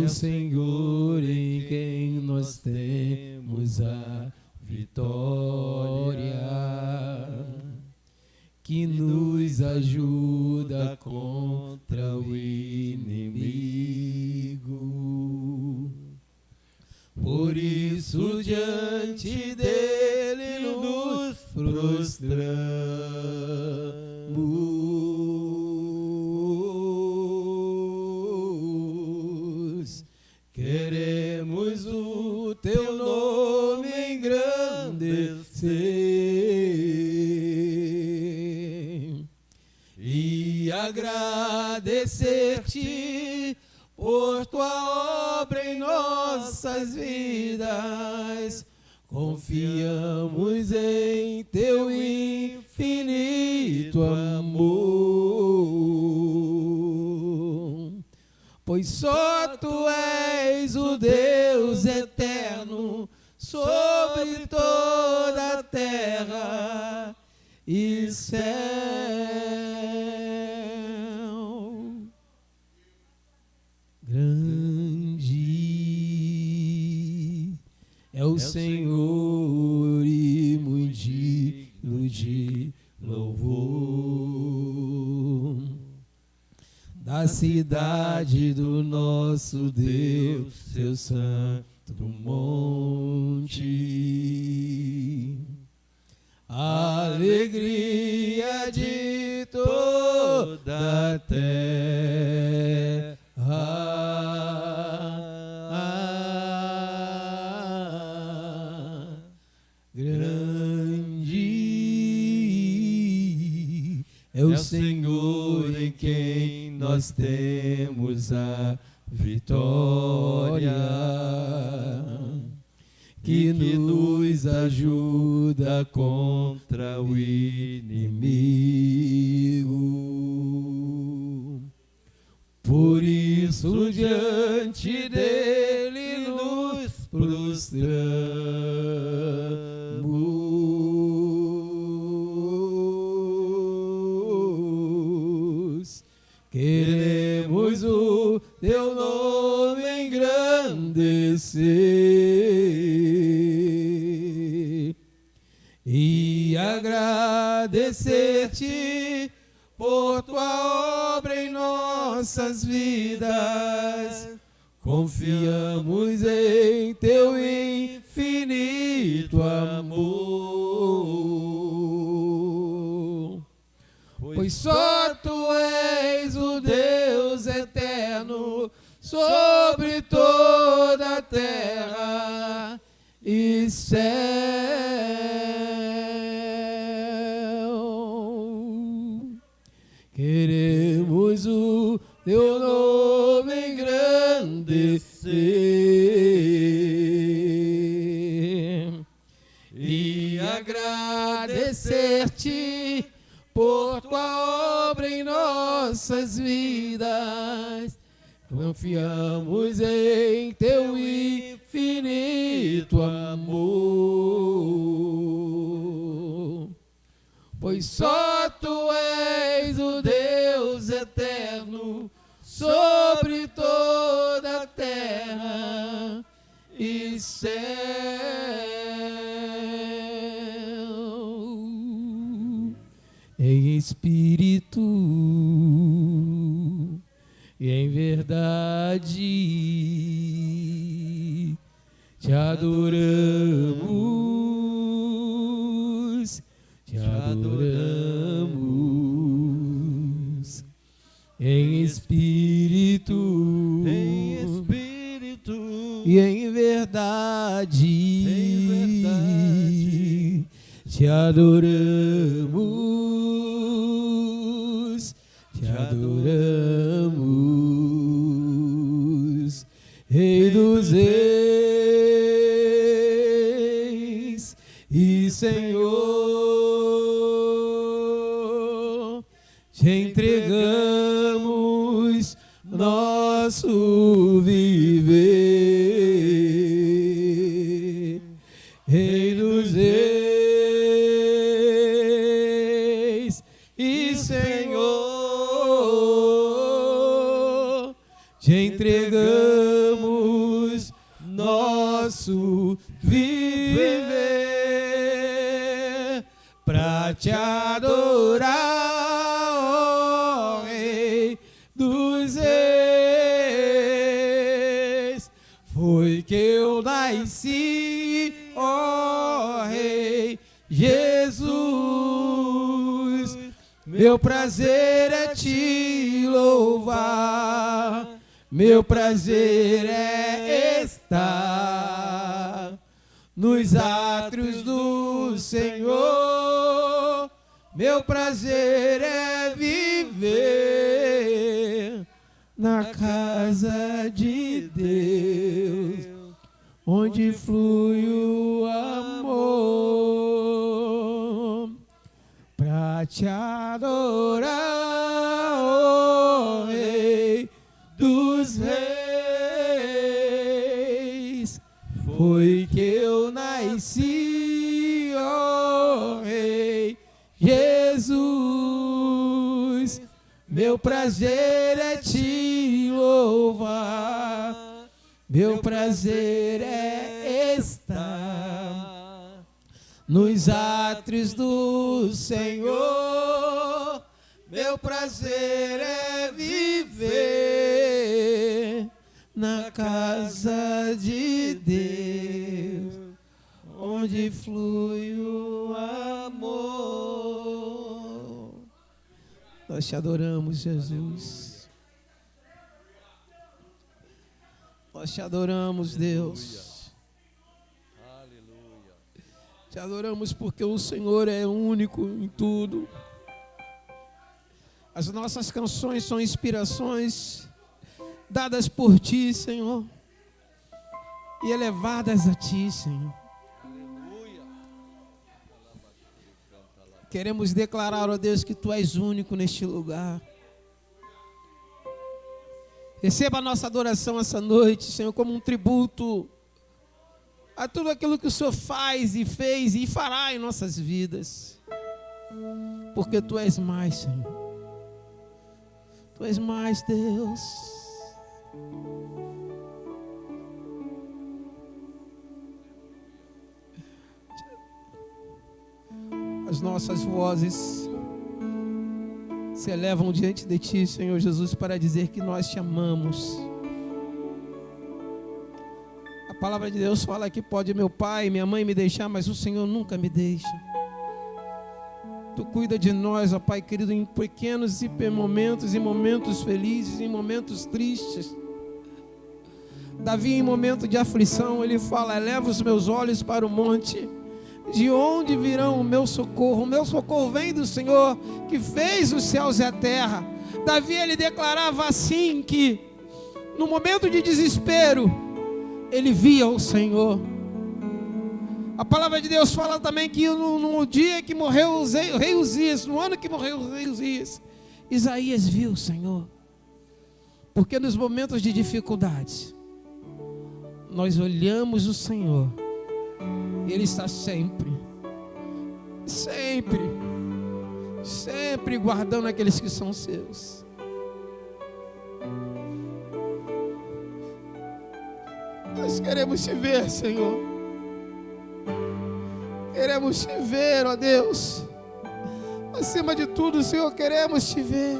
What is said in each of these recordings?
o Senhor em quem nós temos a vitória, que nos ajuda contra o inimigo. Por isso diante dele nos prostramos. Queremos o teu nome engrandecer e agradecer-te por tua obra em nossas vidas. Confiamos em teu infinito amor, pois só tu és o Deus eterno sobre toda a terra e céu. Grande é o Senhor e muito digno de louvor. Da cidade do nosso Deus, seu santo monte, a alegria de toda a terra. Grande é o Senhor em quem nós temos a vitória, que nos ajuda contra o inimigo. Por isso diante dele nos prostramos. Queremos o teu nome engrandecer e agradecer-te por tua obra em nossas vidas. Confiamos em teu infinito amor, pois só tu és o Deus eterno sobre toda a terra e céu. Queremos o teu nome engrandecer e agradecer-te por tua obra em nossas vidas. Confiamos em teu infinito amor, pois só tu és o Deus eterno sobre toda a terra e céu. Em espírito e em verdade te adoramos, te adoramos. Em espírito e em verdade te adoramos, te adoramos. Rei dos reis e Senhor, te entregamos nosso viver. Rei dos reis e Senhor, te entregamos pra te adorar, ó Rei dos Reis. Foi que eu nasci, ó Rei Jesus. Meu prazer é te louvar, meu prazer é estar nos átrios do Senhor. Meu prazer é viver na casa de Deus, onde flui o amor, pra te adorar, ó Rei dos Reis. Foi que eu nasci, ó Rei Jesus. Meu prazer é te louvar, meu prazer é estar nos átrios do Senhor. Meu prazer é viver na casa de Deus, onde flui o amor. Nós te adoramos, Jesus. Nós te adoramos, Deus. Aleluia. Te adoramos porque o Senhor é único em tudo. As nossas canções são inspirações dadas por Ti, Senhor, e elevadas a Ti, Senhor. Aleluia. Queremos declarar, ó Deus, que Tu és único neste lugar. Receba a nossa adoração essa noite, Senhor, como um tributo a tudo aquilo que o Senhor faz e fez e fará em nossas vidas. Porque Tu és mais, Senhor. Tu és mais, Deus. As nossas vozes se elevam diante de Ti, Senhor Jesus, para dizer que nós Te amamos. A palavra de Deus fala que pode meu pai e minha mãe me deixar, mas o Senhor nunca me deixa. Tu cuida de nós, ó Pai querido, em pequenos momentos, em momentos felizes, em momentos tristes. Davi, em momento de aflição, ele fala: eleva os meus olhos para o monte, de onde virão o meu socorro? O meu socorro vem do Senhor, que fez os céus e a terra. Davi, ele declarava assim, que no momento de desespero, ele via o Senhor. A palavra de Deus fala também que no dia que morreu o rei Uzias, no ano que morreu o rei Uzias, Isaías viu o Senhor. Porque nos momentos de dificuldade, nós olhamos o Senhor, Ele está sempre, sempre, sempre guardando aqueles que são seus. Nós queremos Te ver, Senhor. Queremos Te ver, ó Deus. Acima de tudo, Senhor, queremos Te ver.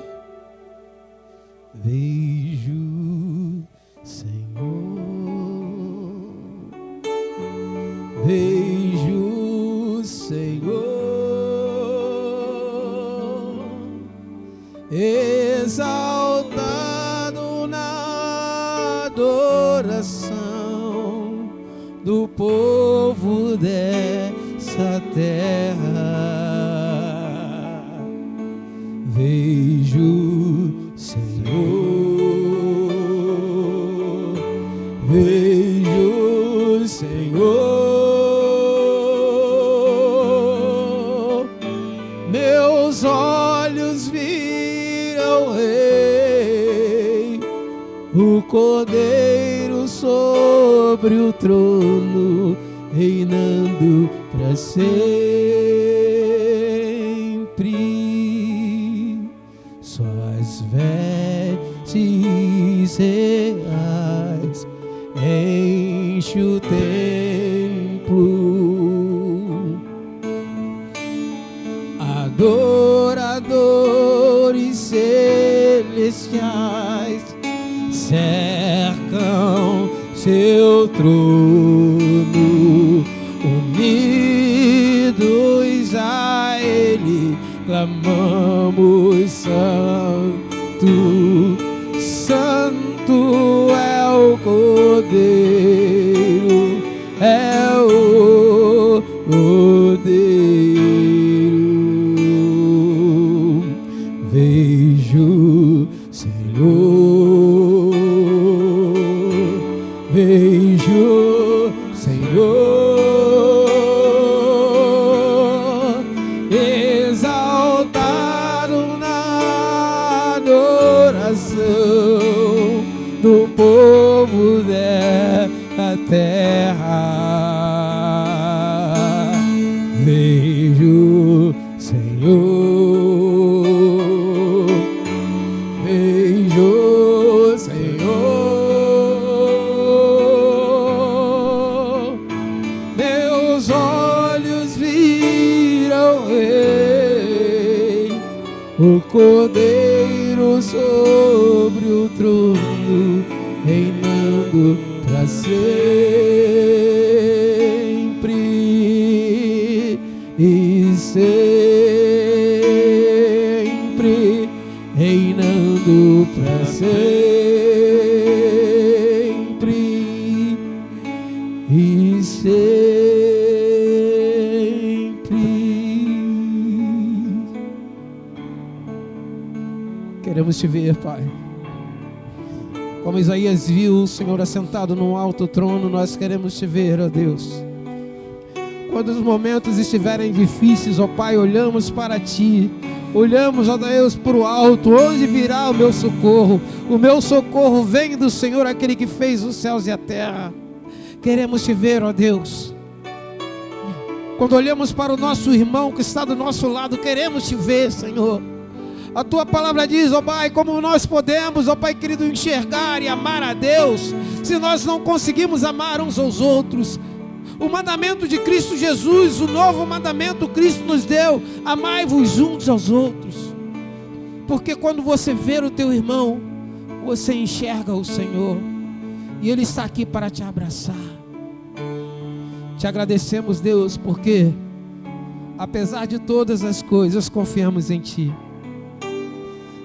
Vejo, Senhor. Vejo, Senhor, exaltado na adoração do povo dessa terra. Vejo, Senhor, vejo, Senhor, meus olhos viram o Rei, o Cordeiro sobre o trono, reinando para sempre. Suas vestes reais enche o templo, adoradores celestiais cercam seu trono, unidos a Ele, clamamos: Santo, Santo é o Cordeiro, é o Cordeiro. Vejo, Senhor, vejo, Senhor, exaltado na adoração do povo da terra. Vejo, Senhor, vejo, Senhor, meus olhos viram Rei, o Cordeiro sobre o trono, reinando para sempre e sempre, reinando para sempre e sempre. Queremos te ver, Pai. Como Isaías viu o Senhor assentado num alto trono, nós queremos te ver, ó Deus. Quando os momentos estiverem difíceis, ó Pai, olhamos para Ti, olhamos, ó Deus, para o alto. Onde virá o meu socorro? O meu socorro vem do Senhor, aquele que fez os céus e a terra. Queremos te ver, ó Deus. Quando olhamos para o nosso irmão que está do nosso lado, queremos te ver, Senhor. A Tua palavra diz, ó Pai, como nós podemos, ó Pai querido, enxergar e amar a Deus, se nós não conseguimos amar uns aos outros. O mandamento de Cristo Jesus, o novo mandamento Cristo nos deu: amai-vos uns aos outros. Porque quando você vê o teu irmão, você enxerga o Senhor, e Ele está aqui para te abraçar. Te agradecemos, Deus, porque apesar de todas as coisas, confiamos em Ti.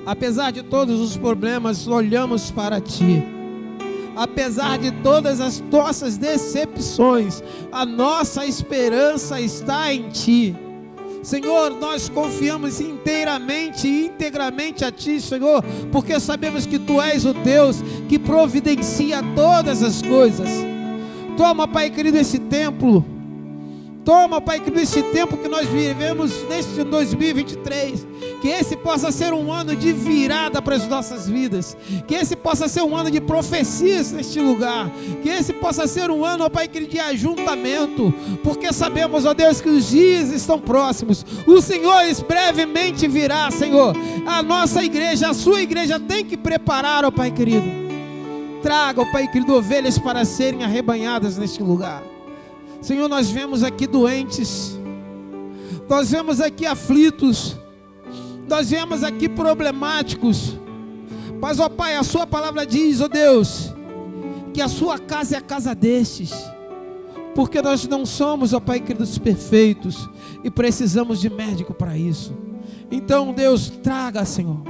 Apesar de todos os problemas, olhamos para Ti. Apesar de todas as nossas decepções, a nossa esperança está em Ti. Senhor, nós confiamos inteiramente e integramente a Ti, Senhor, porque sabemos que Tu és o Deus que providencia todas as coisas. Toma, Pai querido, esse templo. Toma, Pai querido, esse tempo que nós vivemos neste 2023, que esse possa ser um ano de virada para as nossas vidas, que esse possa ser um ano de profecias neste lugar, que esse possa ser um ano, ó Pai querido, de ajuntamento, porque sabemos, ó Deus, que os dias estão próximos. O Senhor brevemente virá, Senhor. A nossa igreja, a sua igreja tem que preparar, ó Pai querido. Traga, ó Pai querido, ovelhas para serem arrebanhadas neste lugar. Senhor, nós vemos aqui doentes, nós vemos aqui aflitos, nós vemos aqui problemáticos, mas, ó Pai, a Sua palavra diz, ó Deus, que a Sua casa é a casa destes, porque nós não somos, ó Pai queridos, perfeitos, e precisamos de médico para isso. Então, Deus, traga, Senhor,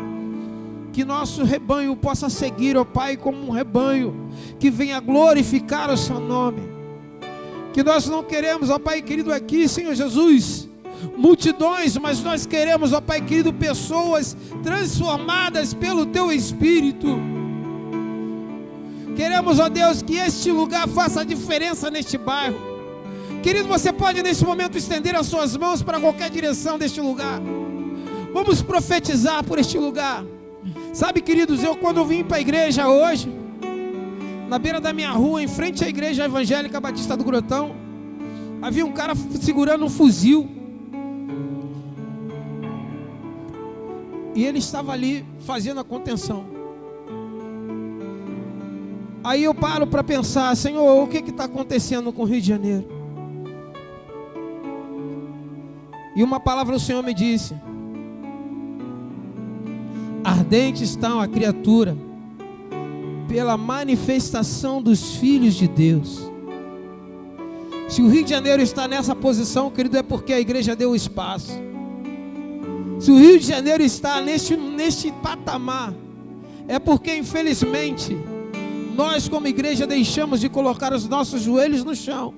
que nosso rebanho possa seguir, ó Pai, como um rebanho que venha glorificar o Seu nome. Que nós não queremos, ó Pai querido, aqui, Senhor Jesus, multidões, mas nós queremos, ó Pai querido, pessoas transformadas pelo Teu Espírito. Queremos, ó Deus, que este lugar faça a diferença neste bairro. Querido, você pode neste momento estender as suas mãos para qualquer direção deste lugar. Vamos profetizar por este lugar. Sabe, queridos, quando eu vim para a igreja hoje, na beira da minha rua, em frente à igreja evangélica Batista do Grotão, havia um cara segurando um fuzil, e ele estava ali fazendo a contenção. Aí eu paro para pensar, Senhor, o que está acontecendo com o Rio de Janeiro? E uma palavra do Senhor me disse: ardente está a criatura pela manifestação dos filhos de Deus. Se o Rio de Janeiro está nessa posição, querido, é porque a igreja deu espaço. Se o Rio de Janeiro está neste patamar, é porque, infelizmente, nós como igreja deixamos de colocar os nossos joelhos no chão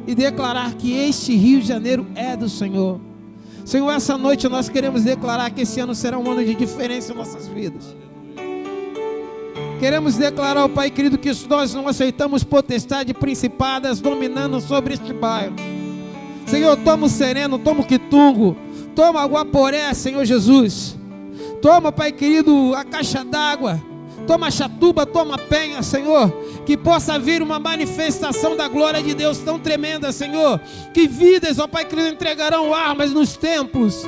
e declarar que este Rio de Janeiro é do Senhor. Senhor, essa noite nós queremos declarar que esse ano será um ano de diferença em nossas vidas. Queremos declarar, ó Pai querido, que nós não aceitamos potestade principadas dominando sobre este bairro. Senhor, toma o Sereno, toma o Quitungo, toma a Guaporé, Senhor Jesus. Toma, Pai querido, a Caixa d'Água, toma a Chatuba, toma a Penha, Senhor. Que possa vir uma manifestação da glória de Deus tão tremenda, Senhor. Que vidas, ó Pai querido, entregarão armas nos templos.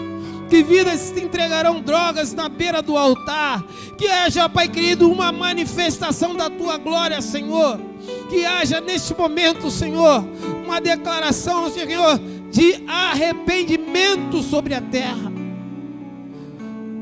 Que vidas te entregarão drogas na beira do altar. Que haja, ó Pai querido, uma manifestação da Tua glória, Senhor. Que haja neste momento, Senhor, uma declaração, Senhor, de arrependimento sobre a terra.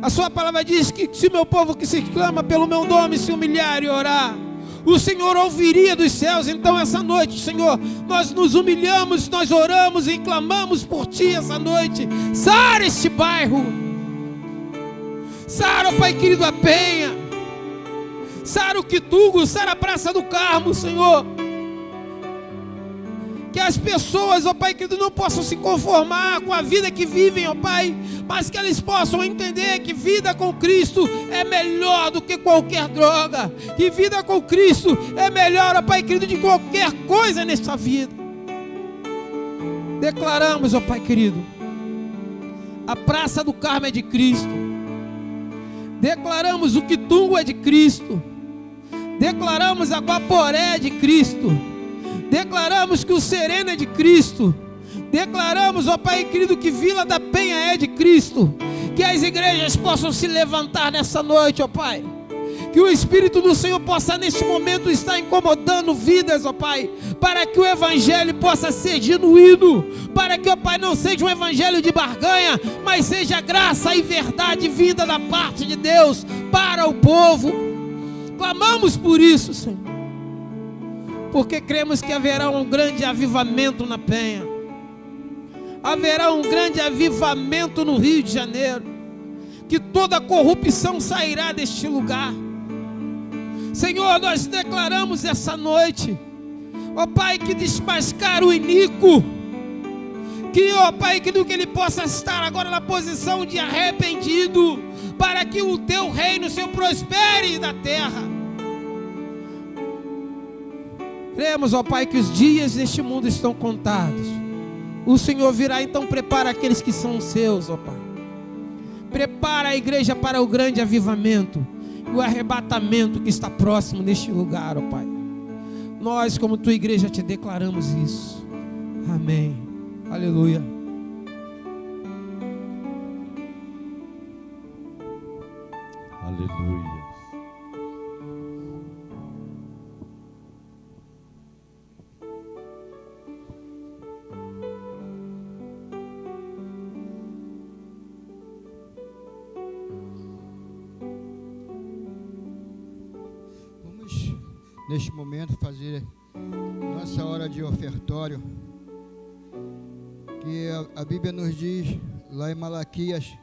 A Sua palavra diz que se meu povo que se clama pelo meu nome se humilhar e orar, o Senhor ouviria dos céus. Então essa noite, Senhor, nós nos humilhamos, nós oramos e clamamos por Ti essa noite. Sara este bairro, sara, Pai querido, a Penha, sara o Quitungo, sara a Praça do Carmo, Senhor. Que as pessoas, ó Pai querido, não possam se conformar com a vida que vivem, ó Pai, mas que eles possam entender que vida com Cristo é melhor do que qualquer droga, que vida com Cristo é melhor, ó Pai querido, de qualquer coisa nesta vida. Declaramos, ó Pai querido, a Praça do Carmo é de Cristo, declaramos o Quitungo é de Cristo, declaramos a Guaporé é de Cristo, declaramos que o Sereno é de Cristo, declaramos, ó Pai querido, que Vila da Penha é de Cristo. Que as igrejas possam se levantar nessa noite, ó Pai. Que o Espírito do Senhor possa neste momento estar incomodando vidas, ó Pai, para que o Evangelho possa ser genuíno, para que, ó Pai, não seja um Evangelho de barganha, mas seja graça e verdade vinda da parte de Deus para o povo. Clamamos por isso, Senhor, porque cremos que haverá um grande avivamento na Penha, haverá um grande avivamento no Rio de Janeiro, que toda corrupção sairá deste lugar. Senhor, nós declaramos essa noite, ó Pai, que desmascar o iníquo, que, ó Pai, que ele possa estar agora na posição de arrependido, para que o Teu reino, Senhor, prospere na terra. Cremos, ó Pai, que os dias deste mundo estão contados. O Senhor virá, então prepara aqueles que são seus, ó Pai. Prepara a igreja para o grande avivamento e o arrebatamento que está próximo neste lugar, ó Pai. Nós, como Tua igreja, te declaramos isso. Amém. Aleluia. Aleluia. Neste momento fazer nossa hora de ofertório, que a Bíblia nos diz lá em Malaquias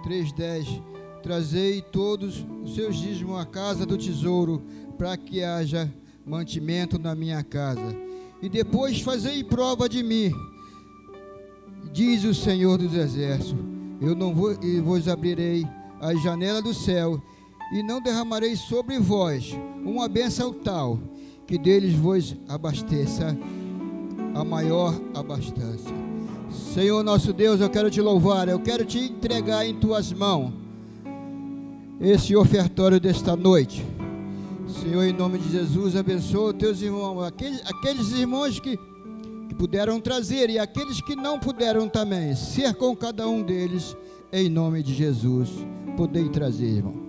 3:10: trazei todos os seus dízimos à casa do tesouro, para que haja mantimento na minha casa, e depois fazei prova de mim, diz o Senhor dos Exércitos, eu não vou, e vos abrirei as janelas do céu, e não derramarei sobre vós uma bênção tal, que deles vos abasteça a maior abastança. Senhor nosso Deus, eu quero te louvar, eu quero te entregar em tuas mãos esse ofertório desta noite. Senhor, em nome de Jesus, abençoa os teus irmãos, aqueles irmãos que puderam trazer, e aqueles que não puderam também, ser com cada um deles, em nome de Jesus. Podei trazer, irmão.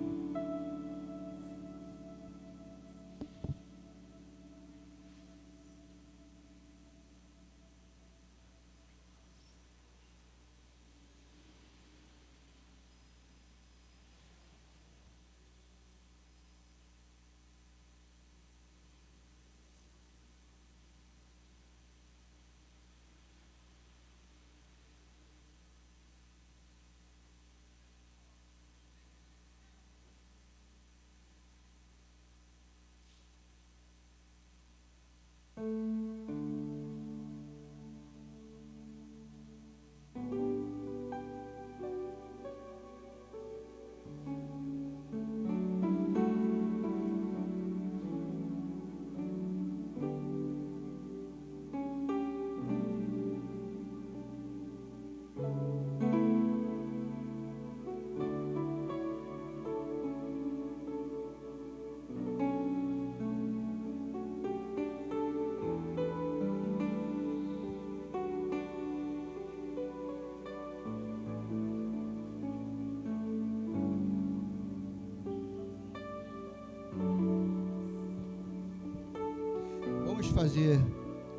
fazer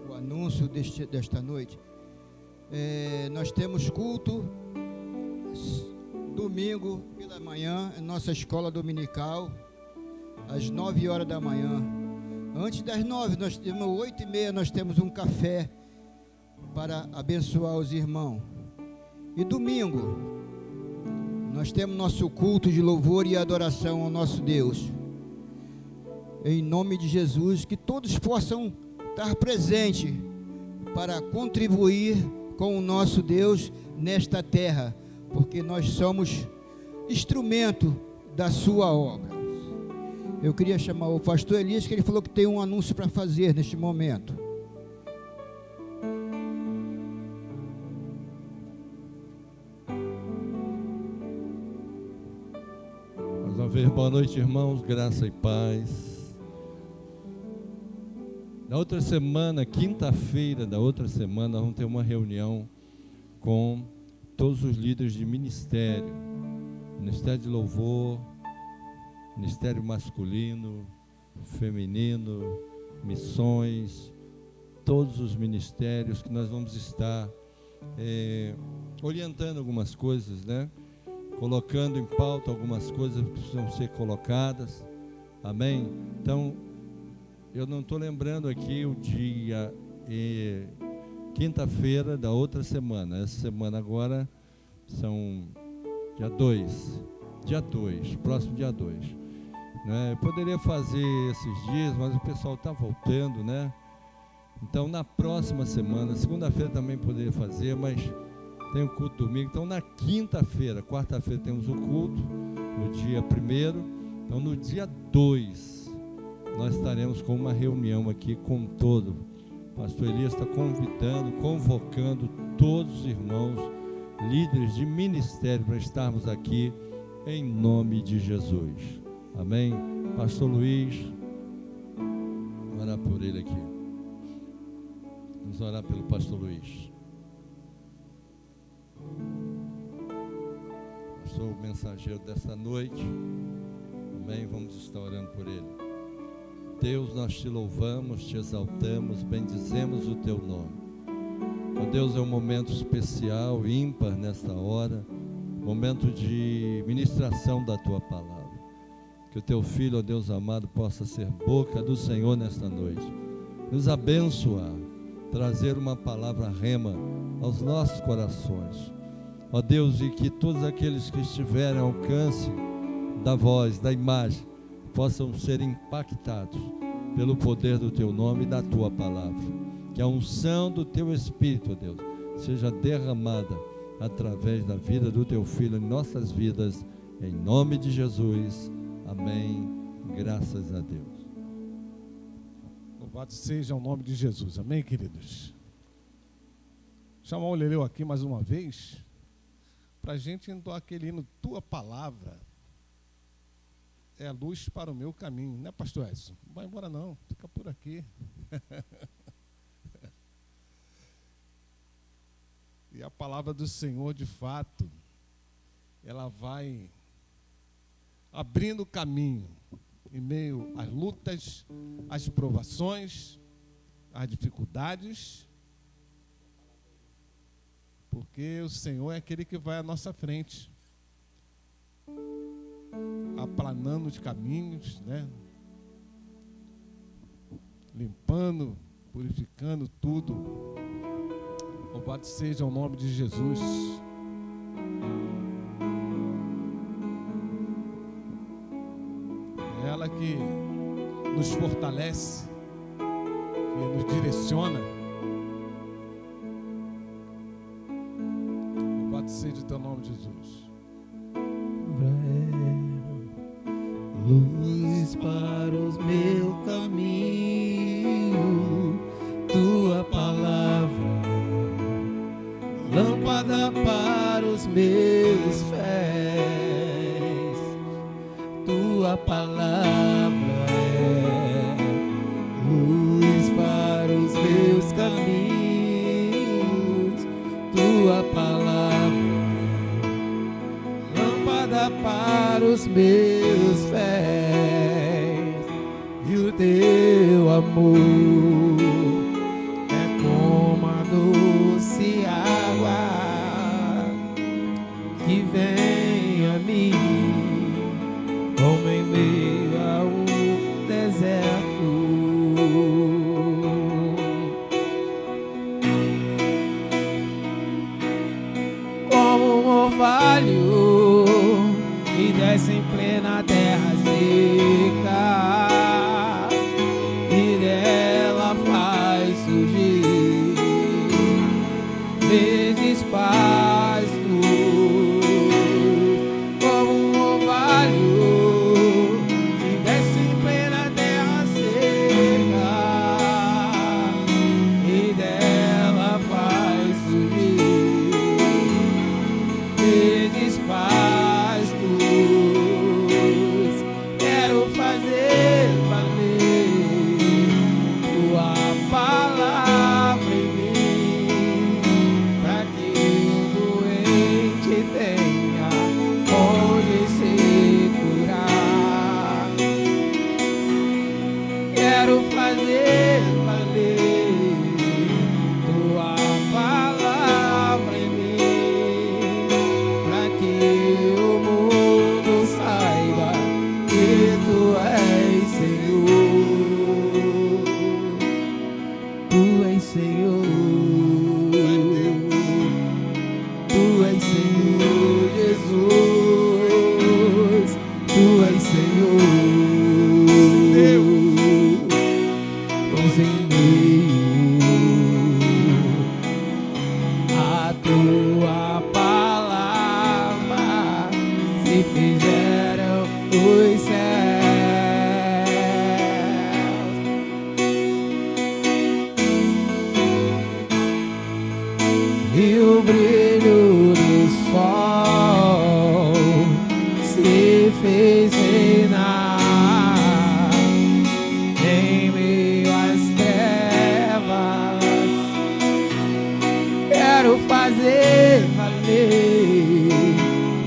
o anúncio desta noite. Nós temos culto domingo pela manhã, em nossa escola dominical, às 9 horas da manhã. Antes das 9, nós temos 8h30, nós temos um café para abençoar os irmãos. E domingo, nós temos nosso culto de louvor e adoração ao nosso Deus. Em nome de Jesus, que todos possam estar presentes para contribuir com o nosso Deus nesta terra, porque nós somos instrumento da sua obra. Eu queria chamar o pastor Elias, que ele falou que tem um anúncio para fazer neste momento. Mais uma vez, boa noite, irmãos, graça e paz. Na outra semana, quinta-feira da outra semana, vamos ter uma reunião com todos os líderes de ministério, ministério de louvor, ministério masculino, feminino, missões, todos os ministérios que nós vamos estar orientando algumas coisas, né? Colocando em pauta algumas coisas que precisam ser colocadas, amém? Então, eu não estou lembrando aqui o dia, quinta-feira da outra semana. Essa semana agora são dia 2, próximo dia 2. Né? Eu poderia fazer esses dias, mas o pessoal está voltando, né? Então, na próxima semana, segunda-feira também poderia fazer, mas tem o culto domingo. Então, na quinta-feira, quarta-feira temos o culto, no dia 1º. Então, no dia 2, nós estaremos com uma reunião aqui com todo. O pastor Elias está convocando todos os irmãos, líderes de ministério, para estarmos aqui em nome de Jesus. Amém? Pastor Luiz, vamos orar por ele aqui. Vamos orar pelo pastor Luiz. Pastor, o mensageiro dessa noite. Amém? Vamos estar orando por ele. Deus, nós te louvamos, te exaltamos, bendizemos o teu nome. Ó Deus, é um momento especial, ímpar nesta hora, momento de ministração da tua palavra. Que o teu filho, ó Deus amado, possa ser boca do Senhor nesta noite, nos abençoar, trazer uma palavra rema aos nossos corações. Ó Deus, e que todos aqueles que estiverem ao alcance da voz, da imagem, possam ser impactados pelo poder do teu nome e da tua palavra. Que a unção do teu Espírito, ó Deus, seja derramada através da vida do teu Filho em nossas vidas, em nome de Jesus. Amém. Graças a Deus. Louvado seja o nome de Jesus. Amém, queridos? Chamar o Leleu aqui mais uma vez, para a gente entoar aquele hino, tua palavra é a luz para o meu caminho, né, pastor Edson? Não vai embora não, fica por aqui. E a palavra do Senhor, de fato, ela vai abrindo caminho em meio às lutas, às provações, às dificuldades, porque o Senhor é aquele que vai à nossa frente, aplanando os caminhos, né? Limpando, purificando tudo. Louvado seja o nome de Jesus. É ela que nos fortalece, que nos direciona. Louvado seja o teu nome, Jesus. Luz para os meu caminho, tua palavra, lâmpada para os meus pés, tua palavra é luz para os meus caminhos, tua palavra, lâmpada para os meus pés, e o teu amor que vem a mim, como em meio a um deserto. Como um orvalho que desce em plena terra seca, e dela faz surgir verdes pastos. Como um orvalho que desce em plena terra seca, e dela faz surgir verdes pastos. Quero fazer valer tua palavra em mim, para que o doente tenha onde se curar. Quero fazer valer tua palavra em mim, para que o mundo saiba que tu és Senhor. Tu és Senhor. Tu és Senhor Jesus. Tu és Senhor. Pois em meio a tua palavra se fizeram os céus, e o brilho do sol se fez reinar em meio às trevas. Quero fazer valer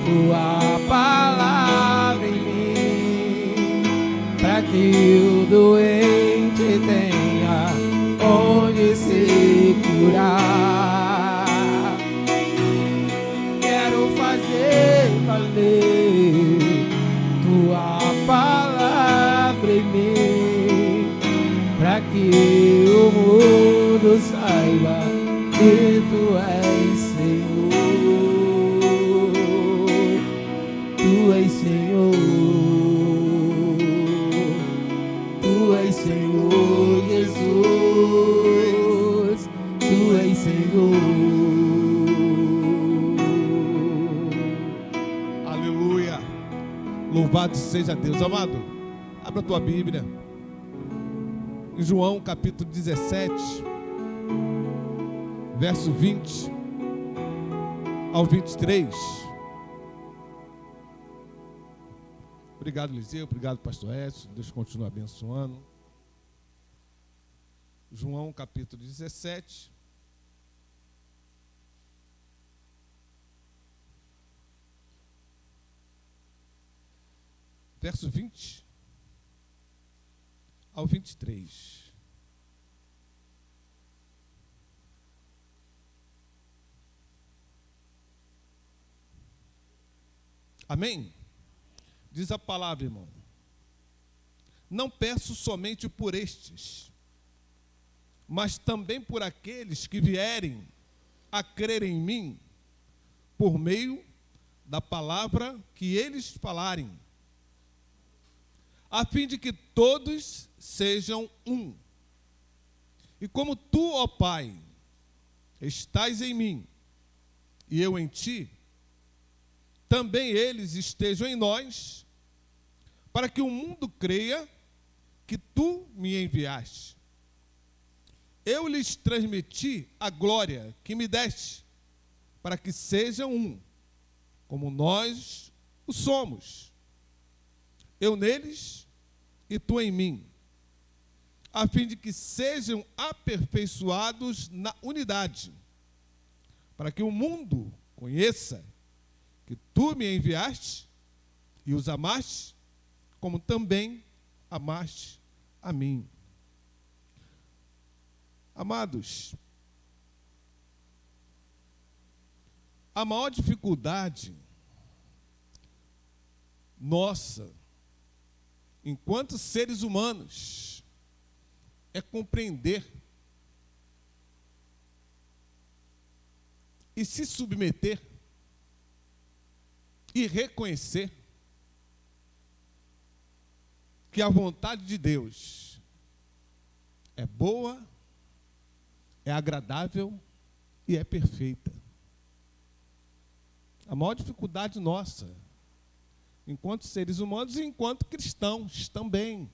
tua palavra em mim, para que o doente tenha onde se curar. Quero fazer valer tua palavra em mim, para que o mundo saiba que tu és Senhor. Tu és Senhor. Tu és Senhor Jesus. Tu és Senhor. Aleluia. Louvado seja Deus. Amado, abra a tua Bíblia em João capítulo 17, verso 20 ao 23. Obrigado, Eliseu. Obrigado, pastor Edson. Deus continue abençoando. João capítulo 17, verso 20 ao 23. Amém? Diz a palavra, irmão. Não peço somente por estes, mas também por aqueles que vierem a crer em mim, por meio da palavra que eles falarem, a fim de que todos sejam um. E como tu, ó Pai, estás em mim e eu em ti, também eles estejam em nós, para que o mundo creia que tu me enviaste. Eu lhes transmiti a glória que me deste, para que sejam um, como nós o somos. Eu neles e tu em mim, a fim de que sejam aperfeiçoados na unidade, para que o mundo conheça que tu me enviaste e os amaste, como também amaste a mim. Amados, a maior dificuldade nossa, enquanto seres humanos, é compreender e se submeter e reconhecer que a vontade de Deus é boa, é agradável e é perfeita. A maior dificuldade nossa, enquanto seres humanos e enquanto cristãos também,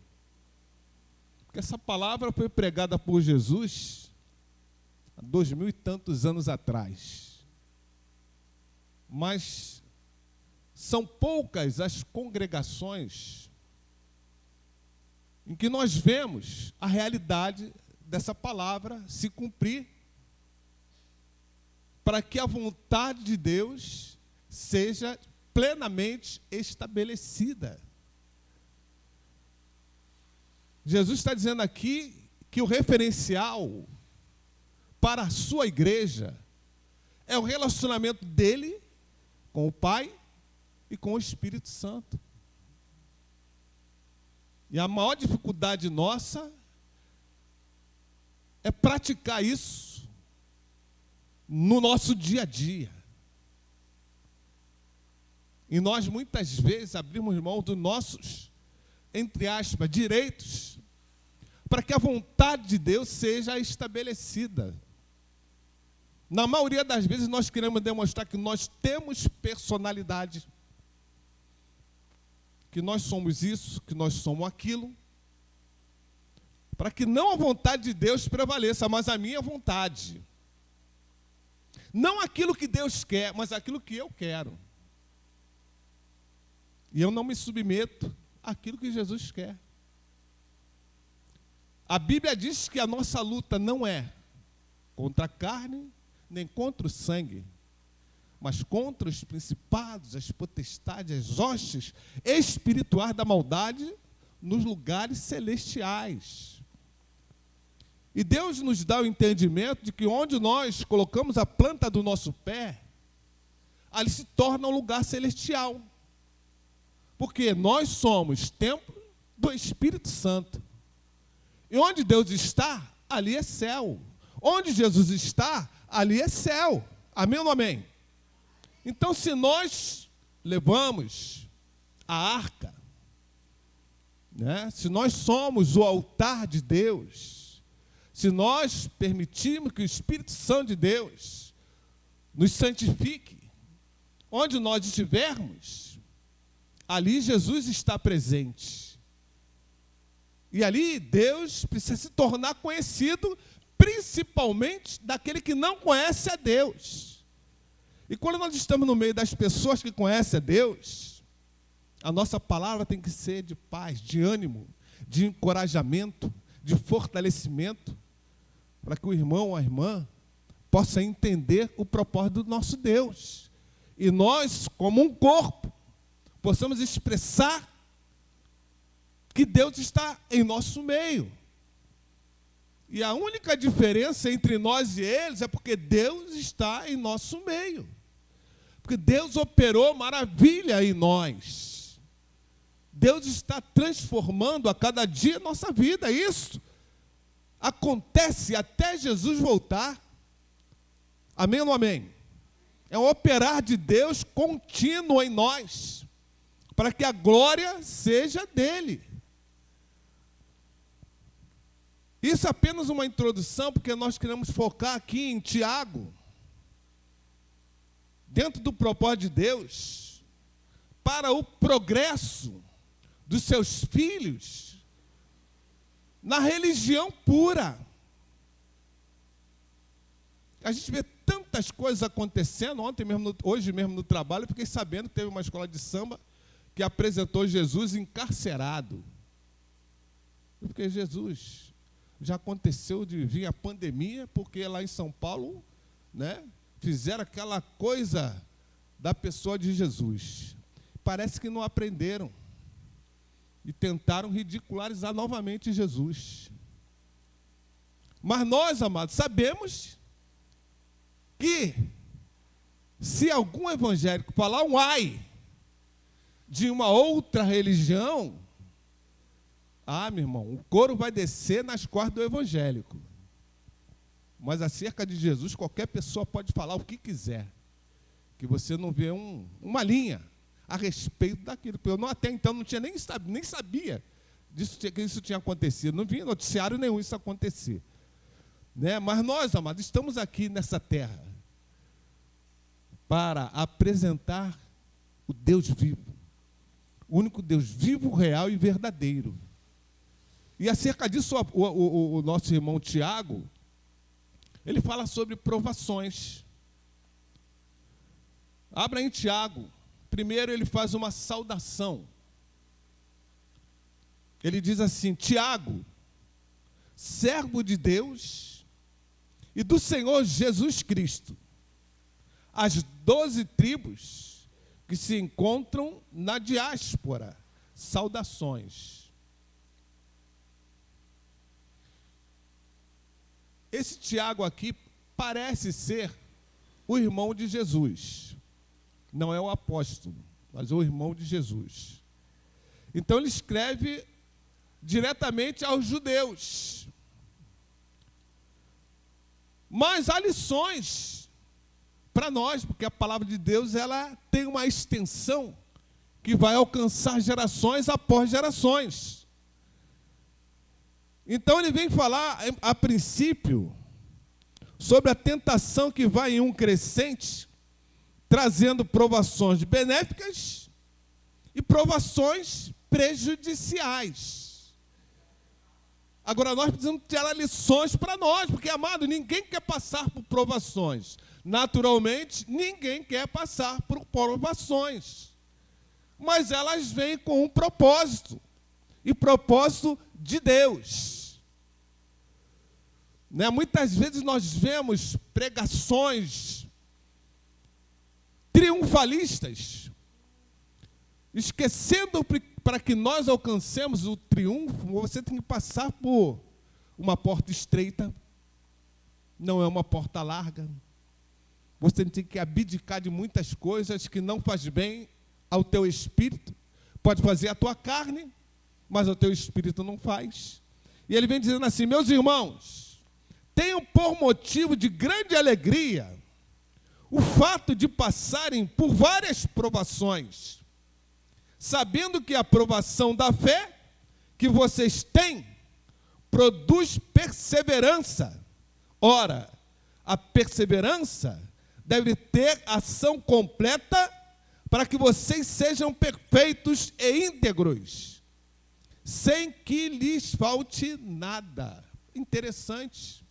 porque essa palavra foi pregada por Jesus há 2000 e tantos anos atrás. Mas são poucas as congregações em que nós vemos a realidade dessa palavra se cumprir, para que a vontade de Deus seja plenamente estabelecida. Jesus está dizendo aqui que o referencial para a sua igreja é o relacionamento dele com o Pai e com o Espírito Santo. E a maior dificuldade nossa é praticar isso no nosso dia a dia. E nós muitas vezes abrimos mão dos nossos, entre aspas, direitos, para que a vontade de Deus seja estabelecida. Na maioria das vezes nós queremos demonstrar que nós temos personalidade, que nós somos isso, que nós somos aquilo, para que não a vontade de Deus prevaleça, mas a minha vontade. Não aquilo que Deus quer, mas aquilo que eu quero. E eu não me submeto àquilo que Jesus quer. A Bíblia diz que a nossa luta não é contra a carne, nem contra o sangue, mas contra os principados, as potestades, as hostes espirituais da maldade nos lugares celestiais. E Deus nos dá o entendimento de que onde nós colocamos a planta do nosso pé, ali se torna um lugar celestial. Porque nós somos templo do Espírito Santo. E onde Deus está, ali é céu. Onde Jesus está, ali é céu. Amém ou não amém? Então, se nós levamos a arca, né? Se nós somos o altar de Deus, se nós permitirmos que o Espírito Santo de Deus nos santifique, onde nós estivermos, ali Jesus está presente. E ali Deus precisa se tornar conhecido, principalmente daquele que não conhece a Deus. E quando nós estamos no meio das pessoas que conhecem a Deus, a nossa palavra tem que ser de paz, de ânimo, de encorajamento, de fortalecimento, para que o irmão ou a irmã possa entender o propósito do nosso Deus. E nós, como um corpo, possamos expressar que Deus está em nosso meio. E a única diferença entre nós e eles é porque Deus está em nosso meio. Porque Deus operou maravilha em nós. Deus está transformando a cada dia a nossa vida. Isso acontece até Jesus voltar. Amém ou não amém? É um operar de Deus contínuo em nós, para que a glória seja dele. Isso é apenas uma introdução, porque nós queremos focar aqui em Tiago, dentro do propósito de Deus, para o progresso dos seus filhos na religião pura. A gente vê tantas coisas acontecendo. Hoje mesmo no trabalho, eu fiquei sabendo que teve uma escola de samba que apresentou Jesus encarcerado. Porque Jesus, já aconteceu de vir a pandemia, porque lá em São Paulo, né, fizeram aquela coisa da pessoa de Jesus. Parece que não aprenderam e tentaram ridicularizar novamente Jesus. Mas nós, amados, sabemos que se algum evangélico falar um ai de uma outra religião, meu irmão, o couro vai descer nas costas do evangélico. Mas acerca de Jesus, qualquer pessoa pode falar o que quiser, que você não vê uma linha a respeito daquilo. Eu até então não tinha nem sabia disso, que isso tinha acontecido. Não vinha noticiário nenhum isso acontecer. Né? Mas nós, amados, estamos aqui nessa terra para apresentar o Deus vivo, o único Deus vivo, real e verdadeiro. E acerca disso, o nosso irmão Tiago, ele fala sobre provações. Abra em Tiago. Primeiro ele faz uma saudação. Ele diz assim: Tiago, servo de Deus e do Senhor Jesus Cristo, as 12 tribos que se encontram na diáspora, saudações. Esse Tiago aqui parece ser o irmão de Jesus. Não é o apóstolo, mas o irmão de Jesus. Então ele escreve diretamente aos judeus. Mas há lições para nós, porque a palavra de Deus ela tem uma extensão que vai alcançar gerações após gerações. Então ele vem falar, a princípio, sobre a tentação que vai em um crescente, trazendo provações benéficas e provações prejudiciais. Agora nós precisamos tirar lições para nós, porque, amado, ninguém quer passar por provações. Naturalmente, ninguém quer passar por provações. Mas elas vêm com um propósito, e propósito de Deus. Né? Muitas vezes nós vemos pregações triunfalistas, esquecendo para que nós alcancemos o triunfo, você tem que passar por uma porta estreita, não é uma porta larga. Você tem que abdicar de muitas coisas que não faz bem ao teu espírito. Pode fazer a tua carne, mas o teu espírito não faz. E ele vem dizendo assim: meus irmãos, tenham por motivo de grande alegria o fato de passarem por várias provações, sabendo que a provação da fé que vocês têm produz perseverança. Ora, a perseverança deve ter ação completa para que vocês sejam perfeitos e íntegros, sem que lhes falte nada. Interessante.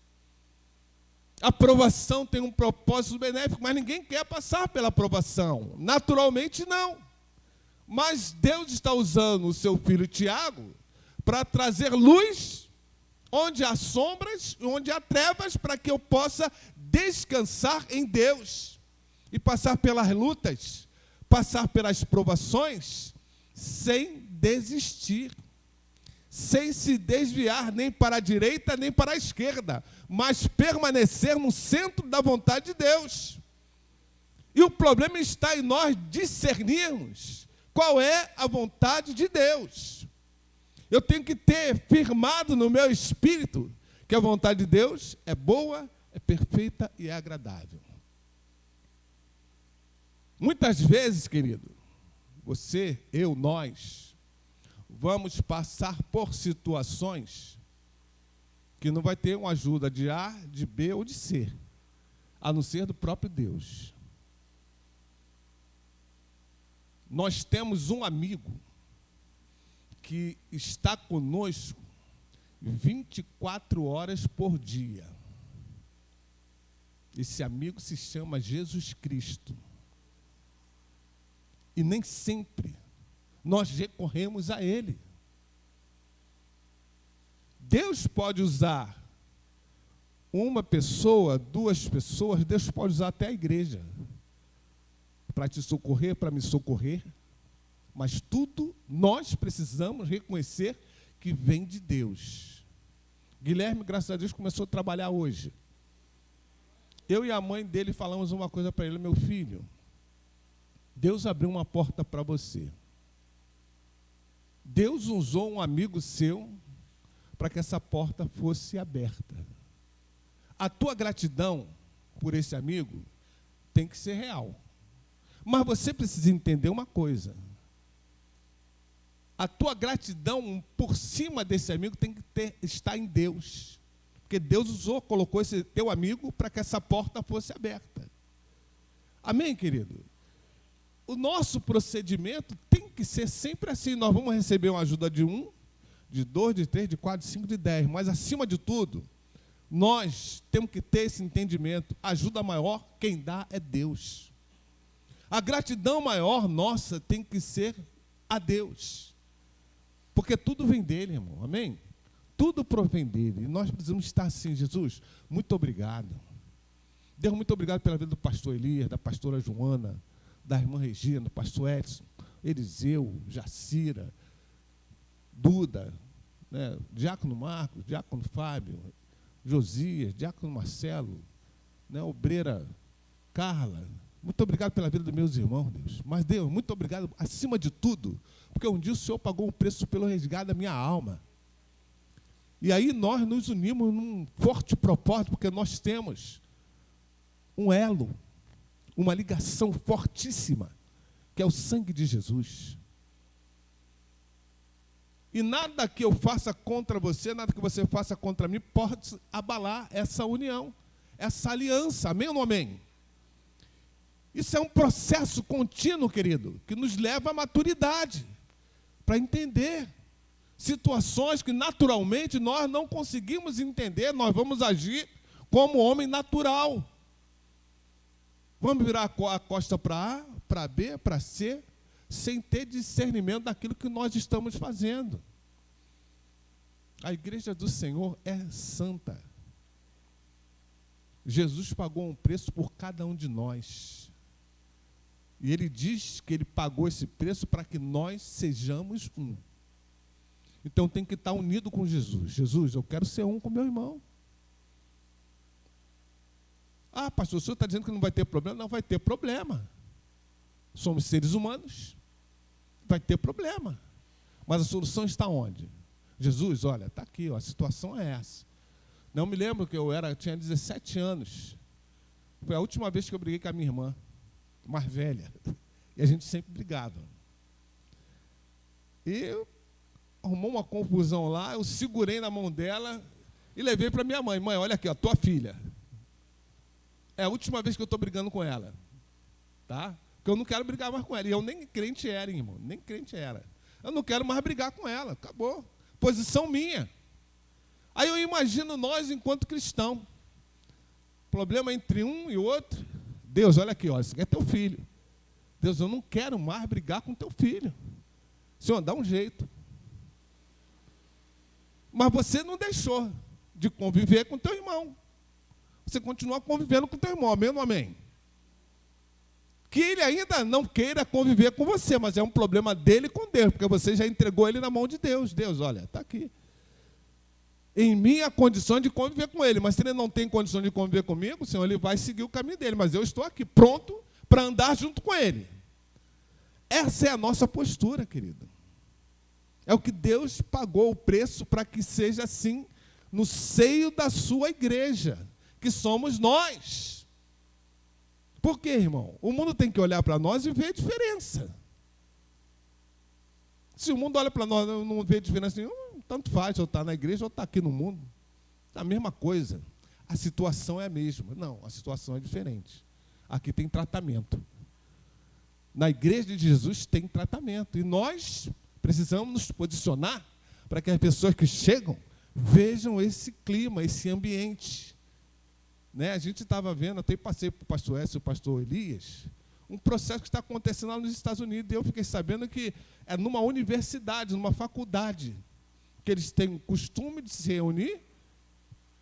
A aprovação tem um propósito benéfico, mas ninguém quer passar pela aprovação. Naturalmente, não. Mas Deus está usando o seu filho Tiago para trazer luz onde há sombras, onde há trevas, para que eu possa descansar em Deus e passar pelas lutas, passar pelas provações, sem desistir, sem se desviar nem para a direita nem para a esquerda, mas permanecer no centro da vontade de Deus. E o problema está em nós discernirmos qual é a vontade de Deus. Eu tenho que ter firmado no meu espírito que a vontade de Deus é boa, é perfeita e é agradável. Muitas vezes, querido, você, eu, nós, vamos passar por situações que não vai ter uma ajuda de A, de B ou de C, a não ser do próprio Deus. Nós temos um amigo que está conosco 24 horas por dia. Esse amigo se chama Jesus Cristo. E nem sempre nós recorremos a Ele. Deus pode usar uma pessoa, duas pessoas, Deus pode usar até a igreja para te socorrer, para me socorrer, mas tudo nós precisamos reconhecer que vem de Deus. Guilherme, graças a Deus, começou a trabalhar hoje. Eu e a mãe dele falamos uma coisa para ele: meu filho, Deus abriu uma porta para você. Deus usou um amigo seu para que essa porta fosse aberta. A tua gratidão por esse amigo tem que ser real. Mas você precisa entender uma coisa. A tua gratidão por cima desse amigo tem que estar em Deus. Porque Deus colocou esse teu amigo para que essa porta fosse aberta. Amém, querido? O nosso procedimento tem que ser sempre assim. Nós vamos receber uma ajuda de 1, de 2, de 3, de 4, de 5, de 10. Mas, acima de tudo, nós temos que ter esse entendimento. A ajuda maior, quem dá é Deus. A gratidão maior nossa tem que ser a Deus. Porque tudo vem dele, irmão. Amém? Tudo provém dele. E nós precisamos estar assim, Jesus, muito obrigado. Deus, muito obrigado pela vida do pastor Elias, da pastora Joana, da irmã Regina, do pastor Edson, Eliseu, Jacira, Duda, né, Diácono Marcos, Diácono Fábio, Josias, Diácono Marcelo, né, obreira Carla. Muito obrigado pela vida dos meus irmãos, Deus. Mas, Deus, muito obrigado, acima de tudo, porque um dia o Senhor pagou um preço pelo resgate da minha alma. E aí nós nos unimos num forte propósito, porque nós temos um elo, uma ligação fortíssima, que é o sangue de Jesus. E nada que eu faça contra você, nada que você faça contra mim, pode abalar essa união, essa aliança. Amém ou não amém? Isso é um processo contínuo, querido, que nos leva à maturidade, para entender situações que naturalmente nós não conseguimos entender, nós vamos agir como homem natural. Vamos virar a costa para A, para B, para C, sem ter discernimento daquilo que nós estamos fazendo. A igreja do Senhor é santa. Jesus pagou um preço por cada um de nós. E ele diz que ele pagou esse preço para que nós sejamos um. Então tem que estar unido com Jesus. Jesus, eu quero ser um com meu irmão. Ah, pastor, o senhor está dizendo que não vai ter problema? Não vai ter problema. Somos seres humanos. Vai ter problema. Mas a solução está onde? Jesus, olha, está aqui, ó, a situação é essa. Não me lembro que eu tinha 17 anos. Foi a última vez que eu briguei com a minha irmã, mais velha. E a gente sempre brigava. E arrumou uma confusão lá, eu segurei na mão dela e levei para minha mãe. Mãe, olha aqui, ó, tua filha. É a última vez que eu estou brigando com ela. Tá? Porque eu não quero brigar mais com ela. E eu nem crente era, irmão. Nem crente era. Eu não quero mais brigar com ela. Acabou. Posição minha. Aí eu imagino nós enquanto cristãos. Problema entre um e outro. Deus, olha aqui, ó, esse aqui é teu filho. Deus, eu não quero mais brigar com teu filho. Senhor, dá um jeito. Mas você não deixou de conviver com teu irmão. Você continua convivendo com teu irmão, amém ou não amém? Que ele ainda não queira conviver com você, mas é um problema dele com Deus, porque você já entregou ele na mão de Deus. Deus, olha, está aqui. Em mim a condição de conviver com ele, mas se ele não tem condição de conviver comigo, Senhor, ele vai seguir o caminho dele, mas eu estou aqui, pronto para andar junto com ele. Essa é a nossa postura, querido. É o que Deus pagou o preço para que seja assim no seio da sua igreja, que somos nós. Por quê, irmão? O mundo tem que olhar para nós e ver a diferença. Se o mundo olha para nós e não vê diferença nenhuma, tanto faz, ou está na igreja ou está aqui no mundo. É a mesma coisa. A situação é a mesma. Não, a situação é diferente. Aqui tem tratamento. Na igreja de Jesus tem tratamento. E nós precisamos nos posicionar para que as pessoas que chegam vejam esse clima, esse ambiente. Né? A gente estava vendo, até passei para o pastor Edson e o pastor Elias, um processo que está acontecendo lá nos Estados Unidos. E eu fiquei sabendo que é numa universidade, numa faculdade, que eles têm o costume de se reunir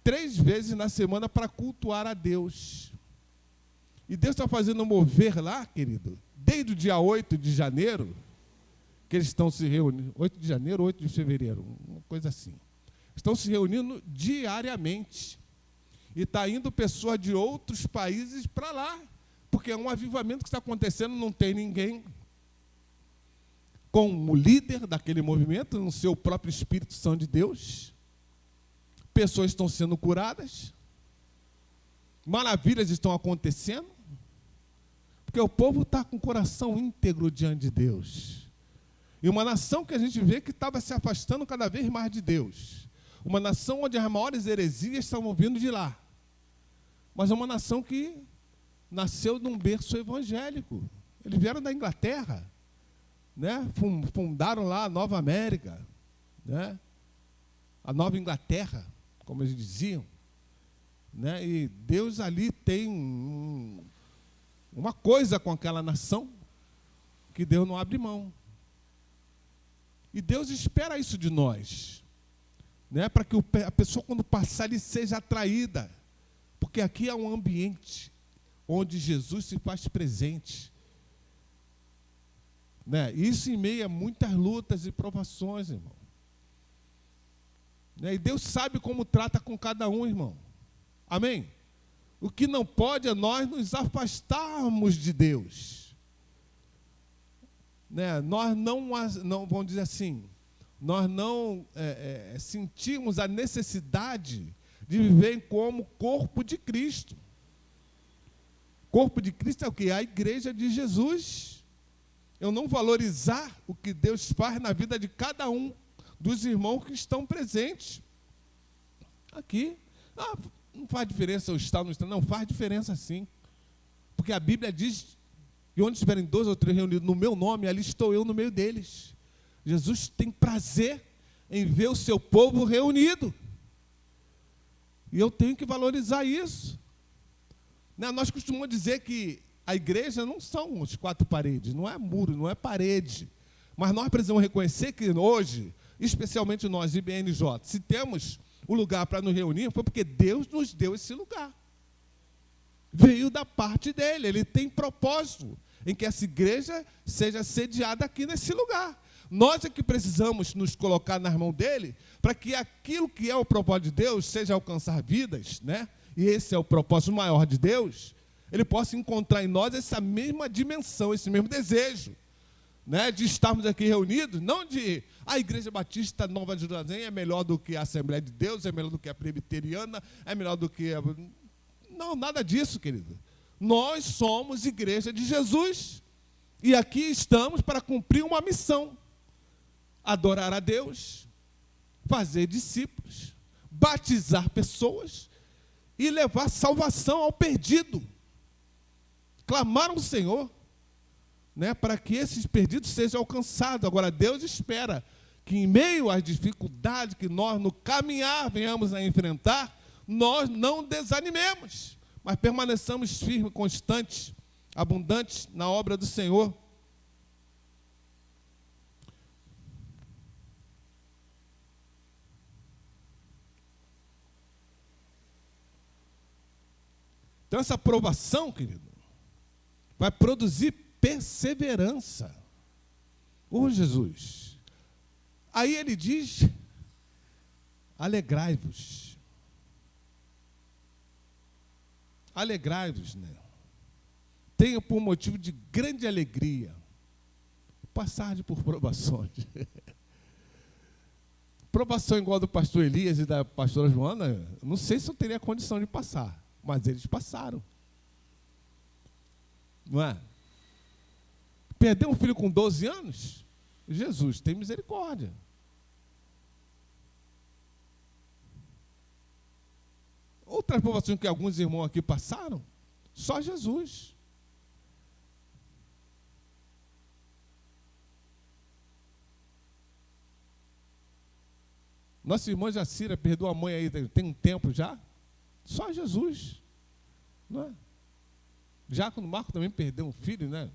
3 vezes na semana para cultuar a Deus. E Deus está fazendo mover lá, querido, desde o dia 8 de janeiro, que eles estão se reunindo, 8 de janeiro, 8 de fevereiro, uma coisa assim. Estão se reunindo diariamente. E está indo pessoas de outros países para lá, porque é um avivamento que está acontecendo, não tem ninguém. como líder daquele movimento, no seu próprio Espírito Santo de Deus. Pessoas estão sendo curadas, maravilhas estão acontecendo, porque o povo está com o coração íntegro diante de Deus. E uma nação que a gente vê que estava se afastando cada vez mais de Deus. Uma nação onde as maiores heresias estavam vindo de lá. Mas é uma nação que nasceu num berço evangélico. Eles vieram da Inglaterra, né? Fundaram lá a Nova América, né? A Nova Inglaterra, como eles diziam, né? E Deus ali tem uma coisa com aquela nação que Deus não abre mão. E Deus espera isso de nós, né? Para que a pessoa, quando passar ali, seja atraída. Porque aqui é um ambiente onde Jesus se faz presente, né? Isso em meio a muitas lutas e provações, irmão. Né? E Deus sabe como trata com cada um, irmão. Amém? O que não pode é nós nos afastarmos de Deus. Né? Nós não, vamos dizer assim, nós não sentimos a necessidade de viver como corpo de Cristo. Corpo de Cristo é o quê? A igreja de Jesus. Eu não valorizar o que Deus faz na vida de cada um dos irmãos que estão presentes aqui. Não faz diferença eu estar ou não estar. Não, faz diferença sim. Porque a Bíblia diz que onde estiverem 2 ou 3 reunidos no meu nome, ali estou eu no meio deles. Jesus tem prazer em ver o seu povo reunido. E eu tenho que valorizar isso. Né? Nós costumamos dizer que a igreja não são as 4 paredes, não é muro, não é parede. Mas nós precisamos reconhecer que hoje, especialmente nós, IBNJ, se temos o lugar para nos reunir, foi porque Deus nos deu esse lugar. Veio da parte dele, ele tem propósito em que essa igreja seja sediada aqui nesse lugar. Nós é que precisamos nos colocar nas mãos dele, para que aquilo que é o propósito de Deus seja alcançar vidas, né? E esse é o propósito maior de Deus, ele possa encontrar em nós essa mesma dimensão, esse mesmo desejo, né? De estarmos aqui reunidos, não de a Igreja Batista Nova Jerusalém é melhor do que a Assembleia de Deus, é melhor do que a Presbiteriana, é melhor do que a... Não, nada disso, querido. Nós somos Igreja de Jesus, e aqui estamos para cumprir uma missão: adorar a Deus, fazer discípulos, batizar pessoas e levar salvação ao perdido. Clamar ao Senhor, né, para que esses perdidos sejam alcançados. Agora, Deus espera que em meio às dificuldades que nós no caminhar venhamos a enfrentar, nós não desanimemos, mas permaneçamos firmes, constantes, abundantes na obra do Senhor. Então, essa aprovação, querido, vai produzir perseverança. Ô Jesus! Aí ele diz: alegrai-vos. Alegrai-vos, né? Tenha por motivo de grande alegria passar por provações. Provação igual a do pastor Elias e da pastora Joana, não sei se eu teria condição de passar, mas eles passaram. Não é? Perder um filho com 12 anos? Jesus, tem misericórdia. Outras provações que alguns irmãos aqui passaram, só Jesus. Nossa irmã Jacira perdeu a mãe aí, tem um tempo já. Só Jesus. Não é? Diácono Marco também perdeu um filho, né?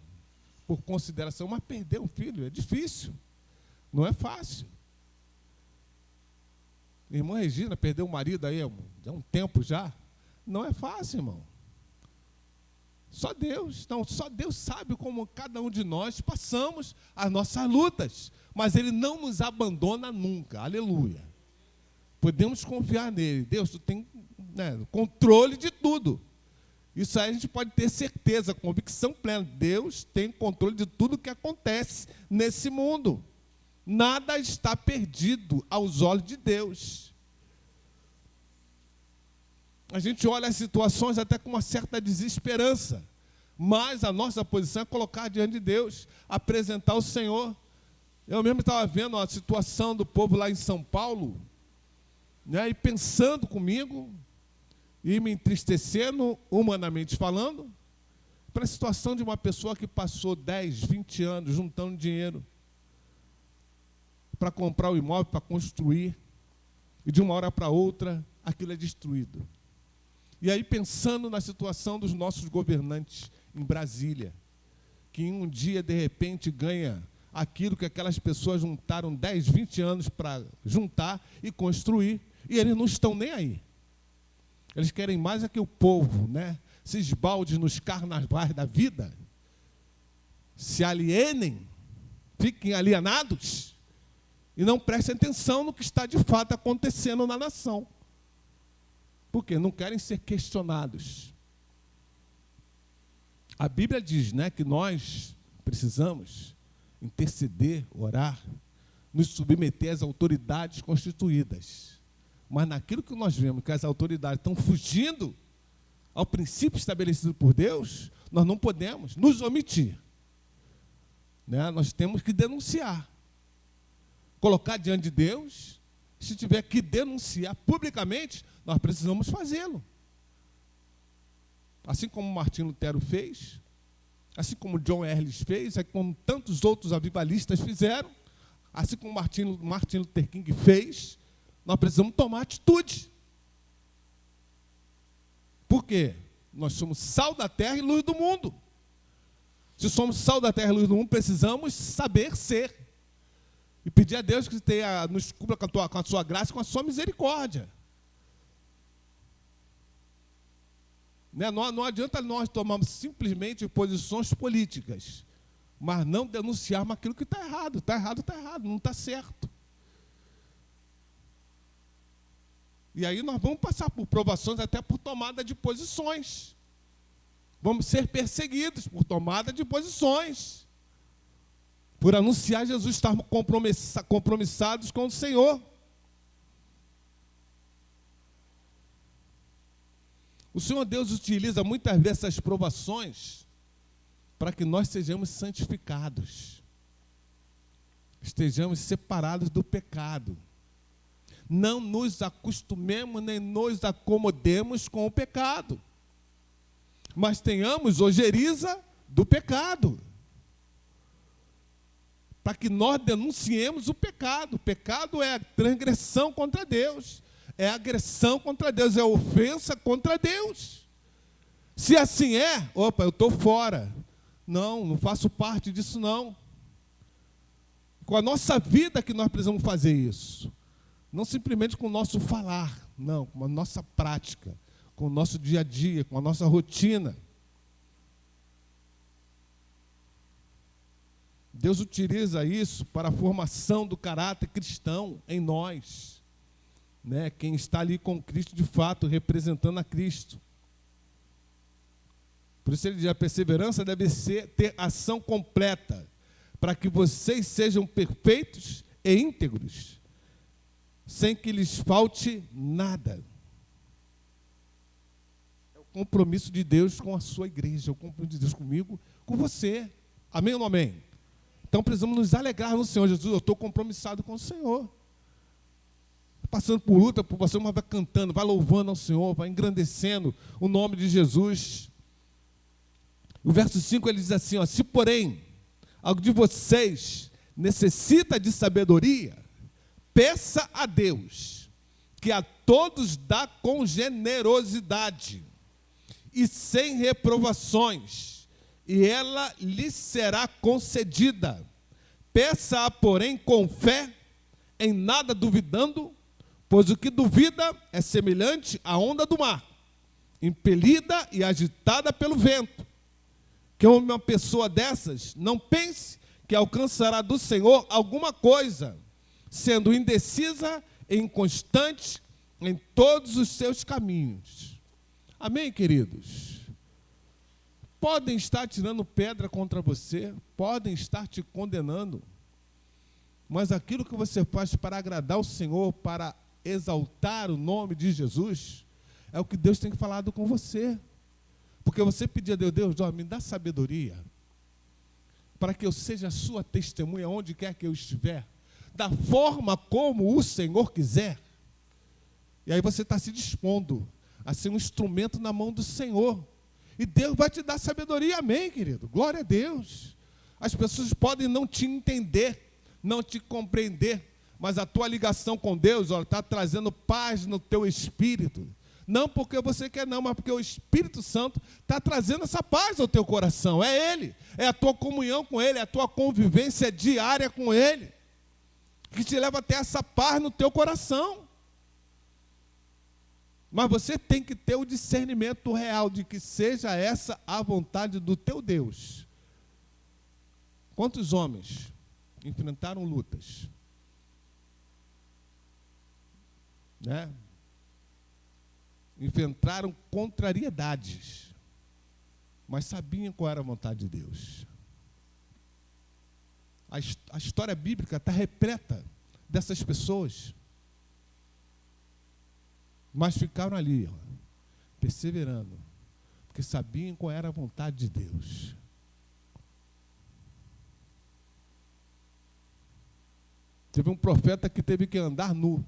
Por consideração, mas perder um filho é difícil. Não é fácil. Irmã Regina perdeu o marido aí há um tempo já. Não é fácil, irmão. Só Deus. Então, só Deus sabe como cada um de nós passamos as nossas lutas. Mas Ele não nos abandona nunca. Aleluia. Podemos confiar nele. Deus, tu tem, né, controle de tudo. Isso aí a gente pode ter certeza, convicção plena. Deus tem controle de tudo que acontece nesse mundo. Nada está perdido aos olhos de Deus. A gente olha as situações até com uma certa desesperança, mas a nossa posição é colocar diante de Deus, apresentar o Senhor. Eu mesmo estava vendo a situação do povo lá em São Paulo, né, e pensando comigo, e me entristecendo, humanamente falando, para a situação de uma pessoa que passou 10, 20 anos juntando dinheiro para comprar o imóvel, para construir, e de uma hora para outra, aquilo é destruído. E aí pensando na situação dos nossos governantes em Brasília, que em um dia, de repente, ganha aquilo que aquelas pessoas juntaram 10, 20 anos para juntar e construir, e eles não estão nem aí. Eles querem mais é que o povo, né, se esbalde nos carnavais da vida, se alienem, fiquem alienados e não prestem atenção no que está de fato acontecendo na nação. Porque não querem ser questionados. A Bíblia diz, né, que nós precisamos interceder, orar, nos submeter às autoridades constituídas. Mas naquilo que nós vemos que as autoridades estão fugindo ao princípio estabelecido por Deus, nós não podemos nos omitir. Né? Nós temos que denunciar. Colocar diante de Deus. Se tiver que denunciar publicamente, nós precisamos fazê-lo. Assim como Martinho Lutero fez, assim como John Erles fez, assim como tantos outros avivalistas fizeram, assim como Martin Luther King fez, nós precisamos tomar atitude. Por quê? Nós somos sal da terra e luz do mundo. Se somos sal da terra e luz do mundo, precisamos saber ser. E pedir a Deus que nos cubra com a sua graça e com a sua misericórdia. Né? Não adianta nós tomarmos simplesmente posições políticas, mas não denunciarmos aquilo que está errado. Está errado, está errado, não está certo. E aí nós vamos passar por provações, até por tomada de posições. Vamos ser perseguidos por tomada de posições. Por anunciar Jesus, estarmos compromissados com o Senhor. O Senhor Deus utiliza muitas vezes essas provações para que nós sejamos santificados. Estejamos separados do pecado. Não nos acostumemos nem nos acomodemos com o pecado, mas tenhamos ojeriza do pecado, para que nós denunciemos o pecado. O pecado é a transgressão contra Deus, é agressão contra Deus, é ofensa contra Deus. Se assim é, eu estou fora. Não faço parte disso não. Com a nossa vida que nós precisamos fazer isso. Não simplesmente com o nosso falar, não, com a nossa prática, com o nosso dia a dia, com a nossa rotina. Deus utiliza isso para a formação do caráter cristão em nós. Né? Quem está ali com Cristo de fato, representando a Cristo. Por isso ele diz, a perseverança deve ter ação completa, para que vocês sejam perfeitos e íntegros, sem que lhes falte nada. É o compromisso de Deus com a sua igreja, é o compromisso de Deus comigo, com você. Amém ou não amém? Então precisamos nos alegrar no Senhor. Jesus, eu estou compromissado com o Senhor. Passando por luta, por você, mas vai cantando, vai louvando ao Senhor, vai engrandecendo o nome de Jesus. O verso 5 ele diz assim, ó, se porém algo de vocês necessita de sabedoria, peça a Deus, que a todos dá com generosidade e sem reprovações, e ela lhe será concedida. Peça-a, porém, com fé, em nada duvidando, pois o que duvida é semelhante à onda do mar, impelida e agitada pelo vento. Que uma pessoa dessas não pense que alcançará do Senhor alguma coisa, sendo indecisa e inconstante em todos os seus caminhos. Amém, queridos? podem estar tirando pedra contra você, podem estar te condenando, mas aquilo que você faz para agradar o Senhor, para exaltar o nome de Jesus, é o que Deus tem falado com você. Porque você pedia a Deus, me dá sabedoria, para que eu seja a sua testemunha onde quer que eu estiver, da forma como o Senhor quiser. E aí você está se dispondo a ser um instrumento na mão do Senhor. E Deus vai te dar sabedoria, amém, querido? Glória a Deus. As pessoas podem não te entender, não te compreender, mas a tua ligação com Deus está trazendo paz no teu espírito. Não porque você quer não, mas porque o Espírito Santo está trazendo essa paz ao teu coração. É Ele, é a tua comunhão com Ele, é a tua convivência diária com Ele, que te leva até essa paz no teu coração. Mas você tem que ter o discernimento real de que seja essa a vontade do teu Deus. Quantos homens enfrentaram lutas, né? Enfrentaram contrariedades, mas sabiam qual era a vontade de Deus. A história bíblica está repleta dessas pessoas, mas ficaram ali, perseverando, porque sabiam qual era a vontade de Deus. Teve um profeta que teve que andar nu,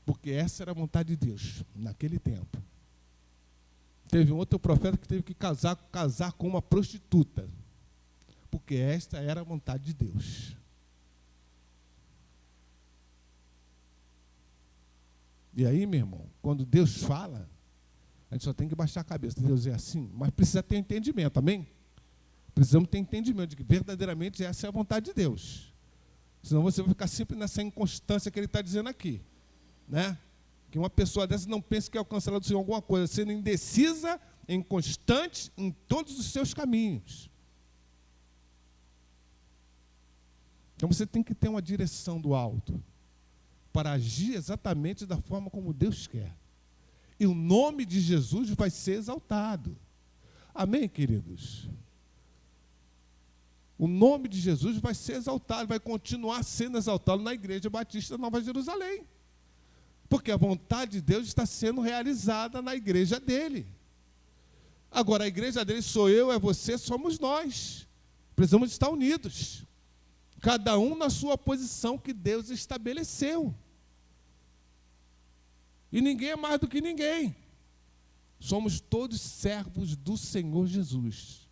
porque essa era a vontade de Deus naquele tempo. Teve um outro profeta que teve que casar com uma prostituta, porque esta era a vontade de Deus. E aí, meu irmão, quando Deus fala, a gente só tem que baixar a cabeça. Deus é assim, mas precisa ter entendimento, amém? Precisamos ter entendimento de que verdadeiramente essa é a vontade de Deus. Senão você vai ficar sempre nessa inconstância que ele está dizendo aqui, né? Que uma pessoa dessa não pense que alcançará do Senhor alguma coisa, sendo indecisa, inconstante em todos os seus caminhos. Então você tem que ter uma direção do alto para agir exatamente da forma como Deus quer. E o nome de Jesus vai ser exaltado. Amém, queridos? O nome de Jesus vai ser exaltado, vai continuar sendo exaltado na Igreja Batista Nova Jerusalém. Porque a vontade de Deus está sendo realizada na igreja dele. Agora, a igreja dele sou eu, é você, somos nós. Precisamos estar unidos. Cada um na sua posição que Deus estabeleceu. E ninguém é mais do que ninguém. Somos todos servos do Senhor Jesus,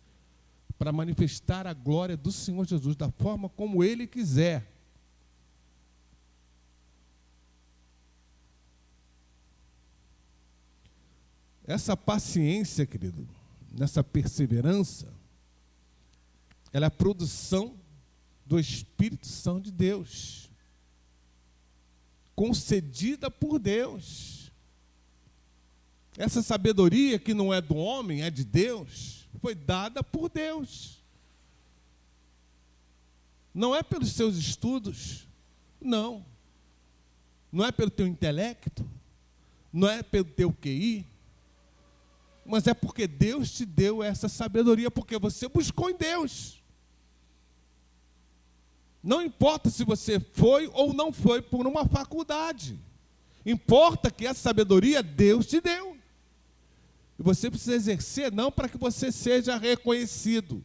para manifestar a glória do Senhor Jesus da forma como Ele quiser. Essa paciência, querido, nessa perseverança, ela é a produção do Espírito Santo de Deus, concedida por Deus. Essa sabedoria que não é do homem, é de Deus, foi dada por Deus. Não é pelos seus estudos, não. Não é pelo teu intelecto, não é pelo teu QI, mas é porque Deus te deu essa sabedoria, porque você buscou em Deus. Não importa se você foi ou não foi por uma faculdade. Importa que essa sabedoria Deus te deu. E você precisa exercer não para que você seja reconhecido,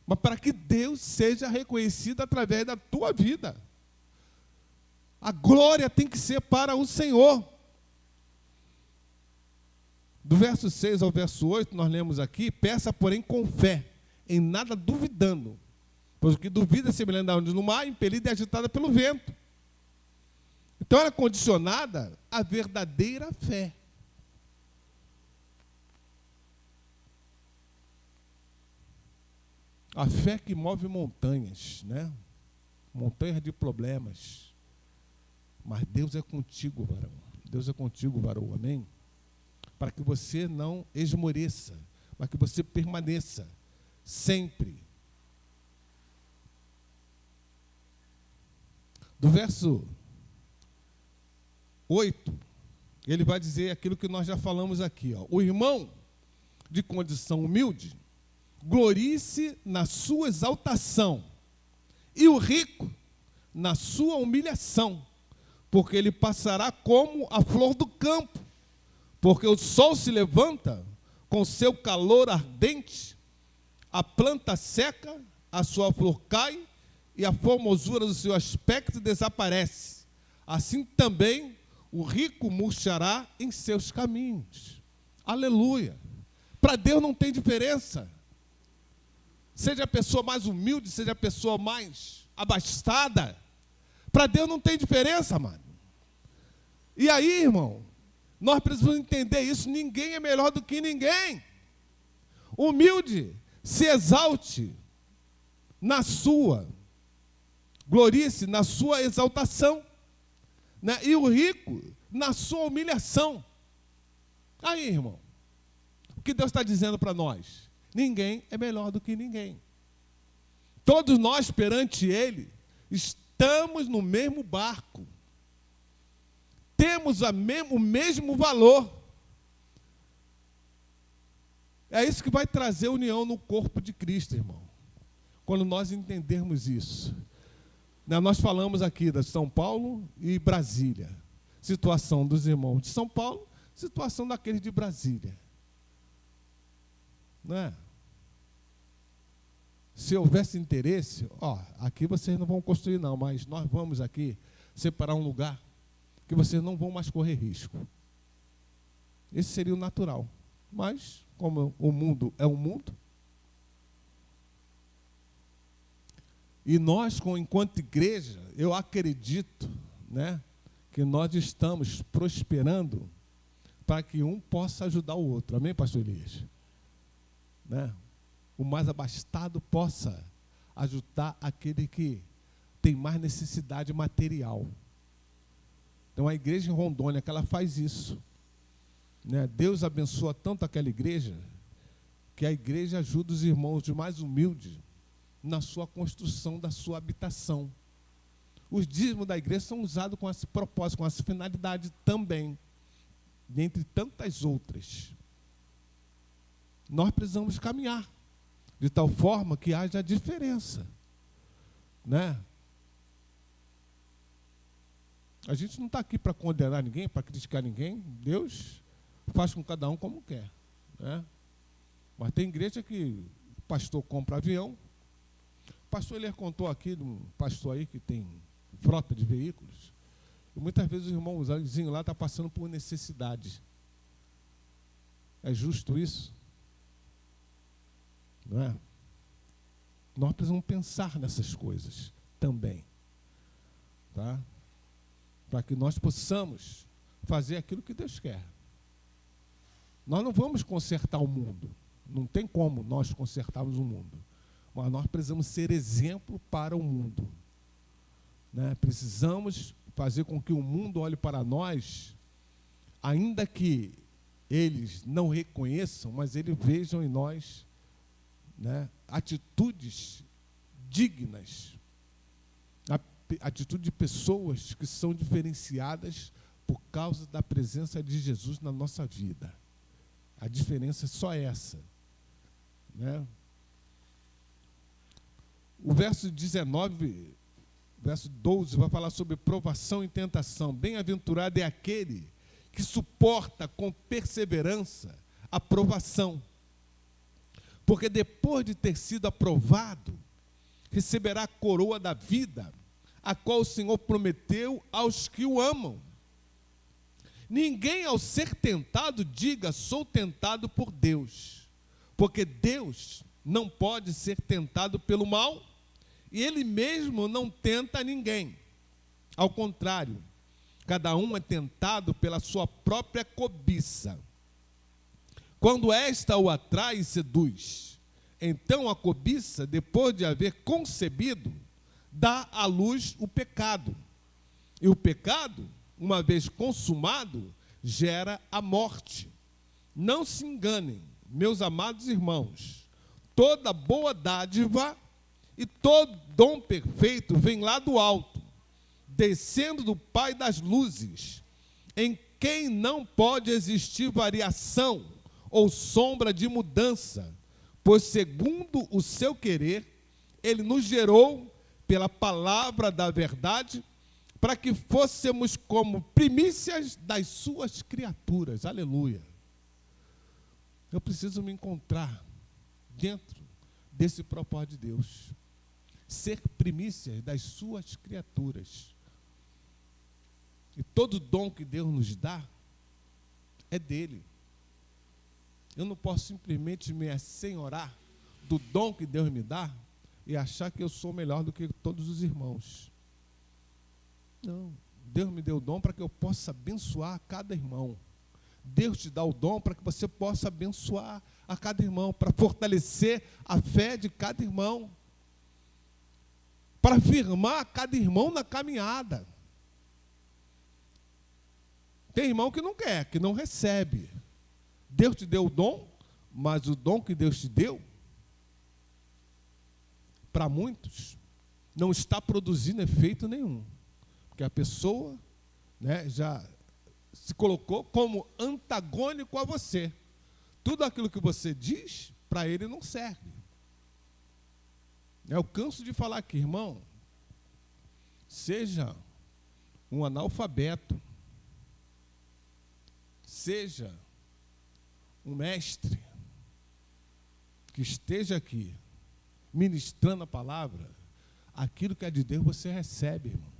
mas para que Deus seja reconhecido através da tua vida. A glória tem que ser para o Senhor. Do verso 6 ao verso 8, nós lemos aqui: peça, porém, com fé, em nada duvidando, pois o que duvida é semelhante a onda no mar, impelida e agitada pelo vento. Então, ela é condicionada à verdadeira fé. A fé que move montanhas, né? Montanhas de problemas. Mas Deus é contigo, varão. Deus é contigo, varão. Amém? Para que você não esmoreça, para que você permaneça sempre. Do verso 8 ele vai dizer aquilo que nós já falamos aqui. Ó. O irmão de condição humilde, glorie-se na sua exaltação, e o rico na sua humilhação, porque ele passará como a flor do campo, porque o sol se levanta com seu calor ardente, a planta seca, a sua flor cai, e a formosura do seu aspecto desaparece. Assim também o rico murchará em seus caminhos. Aleluia! Para Deus não tem diferença. Seja a pessoa mais humilde, seja a pessoa mais abastada. Para Deus não tem diferença, mano. E aí, irmão, nós precisamos entender isso. Ninguém é melhor do que ninguém. Humilde, se exalte na sua, glorie-se na sua exaltação, né? E o rico na sua humilhação. Aí, irmão, o que Deus está dizendo para nós? Ninguém é melhor do que ninguém. Todos nós perante Ele estamos no mesmo barco. Temos o mesmo valor. É isso que vai trazer união no corpo de Cristo, irmão. Quando nós entendermos isso. Nós falamos aqui de São Paulo e Brasília. Situação dos irmãos de São Paulo, situação daqueles de Brasília. Não é? Se houvesse interesse, aqui vocês não vão construir não, mas nós vamos aqui separar um lugar que vocês não vão mais correr risco. Esse seria o natural. Mas, como o mundo é um mundo, e nós, enquanto igreja, eu acredito, né, que nós estamos prosperando para que um possa ajudar o outro. Amém, pastor Elias? Né? O mais abastado possa ajudar aquele que tem mais necessidade material. Então, a igreja em Rondônia, que ela faz isso. Né? Deus abençoa tanto aquela igreja, que a igreja ajuda os irmãos mais humildes na sua construção da sua habitação. Os dízimos da igreja são usados com esse propósito, com essa finalidade também, dentre tantas outras. Nós precisamos caminhar de tal forma que haja diferença, né? A gente não está aqui para condenar ninguém, para criticar ninguém. Deus faz com cada um como quer, né? Mas tem igreja que o pastor compra avião. O pastor ele contou aqui de um pastor aí que tem frota de veículos. E muitas vezes o irmãozinho lá está passando por necessidade. É justo isso? Não é? Nós precisamos pensar nessas coisas também, tá? Para que nós possamos fazer aquilo que Deus quer. Nós não vamos consertar o mundo. Não tem como nós consertarmos o mundo. Mas nós precisamos ser exemplo para o mundo. Né? Precisamos fazer com que o mundo olhe para nós, ainda que eles não reconheçam, mas eles vejam em nós, né, atitudes dignas, atitude de pessoas que são diferenciadas por causa da presença de Jesus na nossa vida. A diferença é só essa, né? O verso 19, verso 12, vai falar sobre provação e tentação. Bem-aventurado é aquele que suporta com perseverança a provação, porque depois de ter sido aprovado, receberá a coroa da vida, a qual o Senhor prometeu aos que o amam. Ninguém, ao ser tentado, diga, sou tentado por Deus, porque Deus não pode ser tentado pelo mal, e Ele mesmo não tenta ninguém. Ao contrário, cada um é tentado pela sua própria cobiça. Quando esta o atrai e seduz, então a cobiça, depois de haver concebido, dá à luz o pecado. E o pecado, uma vez consumado, gera a morte. Não se enganem, meus amados irmãos, toda boa dádiva e todo dom perfeito vem lá do alto, descendo do Pai das luzes, em quem não pode existir variação ou sombra de mudança, pois segundo o seu querer, ele nos gerou pela palavra da verdade, para que fôssemos como primícias das suas criaturas. Aleluia. Eu preciso me encontrar dentro desse propósito de Deus. Ser primícias das suas criaturas. E todo dom que Deus nos dá é dele. Eu não posso simplesmente me assenhorar do dom que Deus me dá e achar que eu sou melhor do que todos os irmãos. Não. Deus me deu o dom para que eu possa abençoar cada irmão. Deus te dá o dom para que você possa abençoar a cada irmão, para fortalecer a fé de cada irmão, para firmar cada irmão na caminhada. Tem irmão que não quer, que não recebe. Deus te deu o dom, mas o dom que Deus te deu, para muitos, não está produzindo efeito nenhum. Porque a pessoa, né, já se colocou como antagônico a você. Tudo aquilo que você diz, para ele não serve. Eu canso de falar aqui, irmão, seja um analfabeto, seja um mestre que esteja aqui ministrando a palavra, aquilo que é de Deus você recebe, irmão.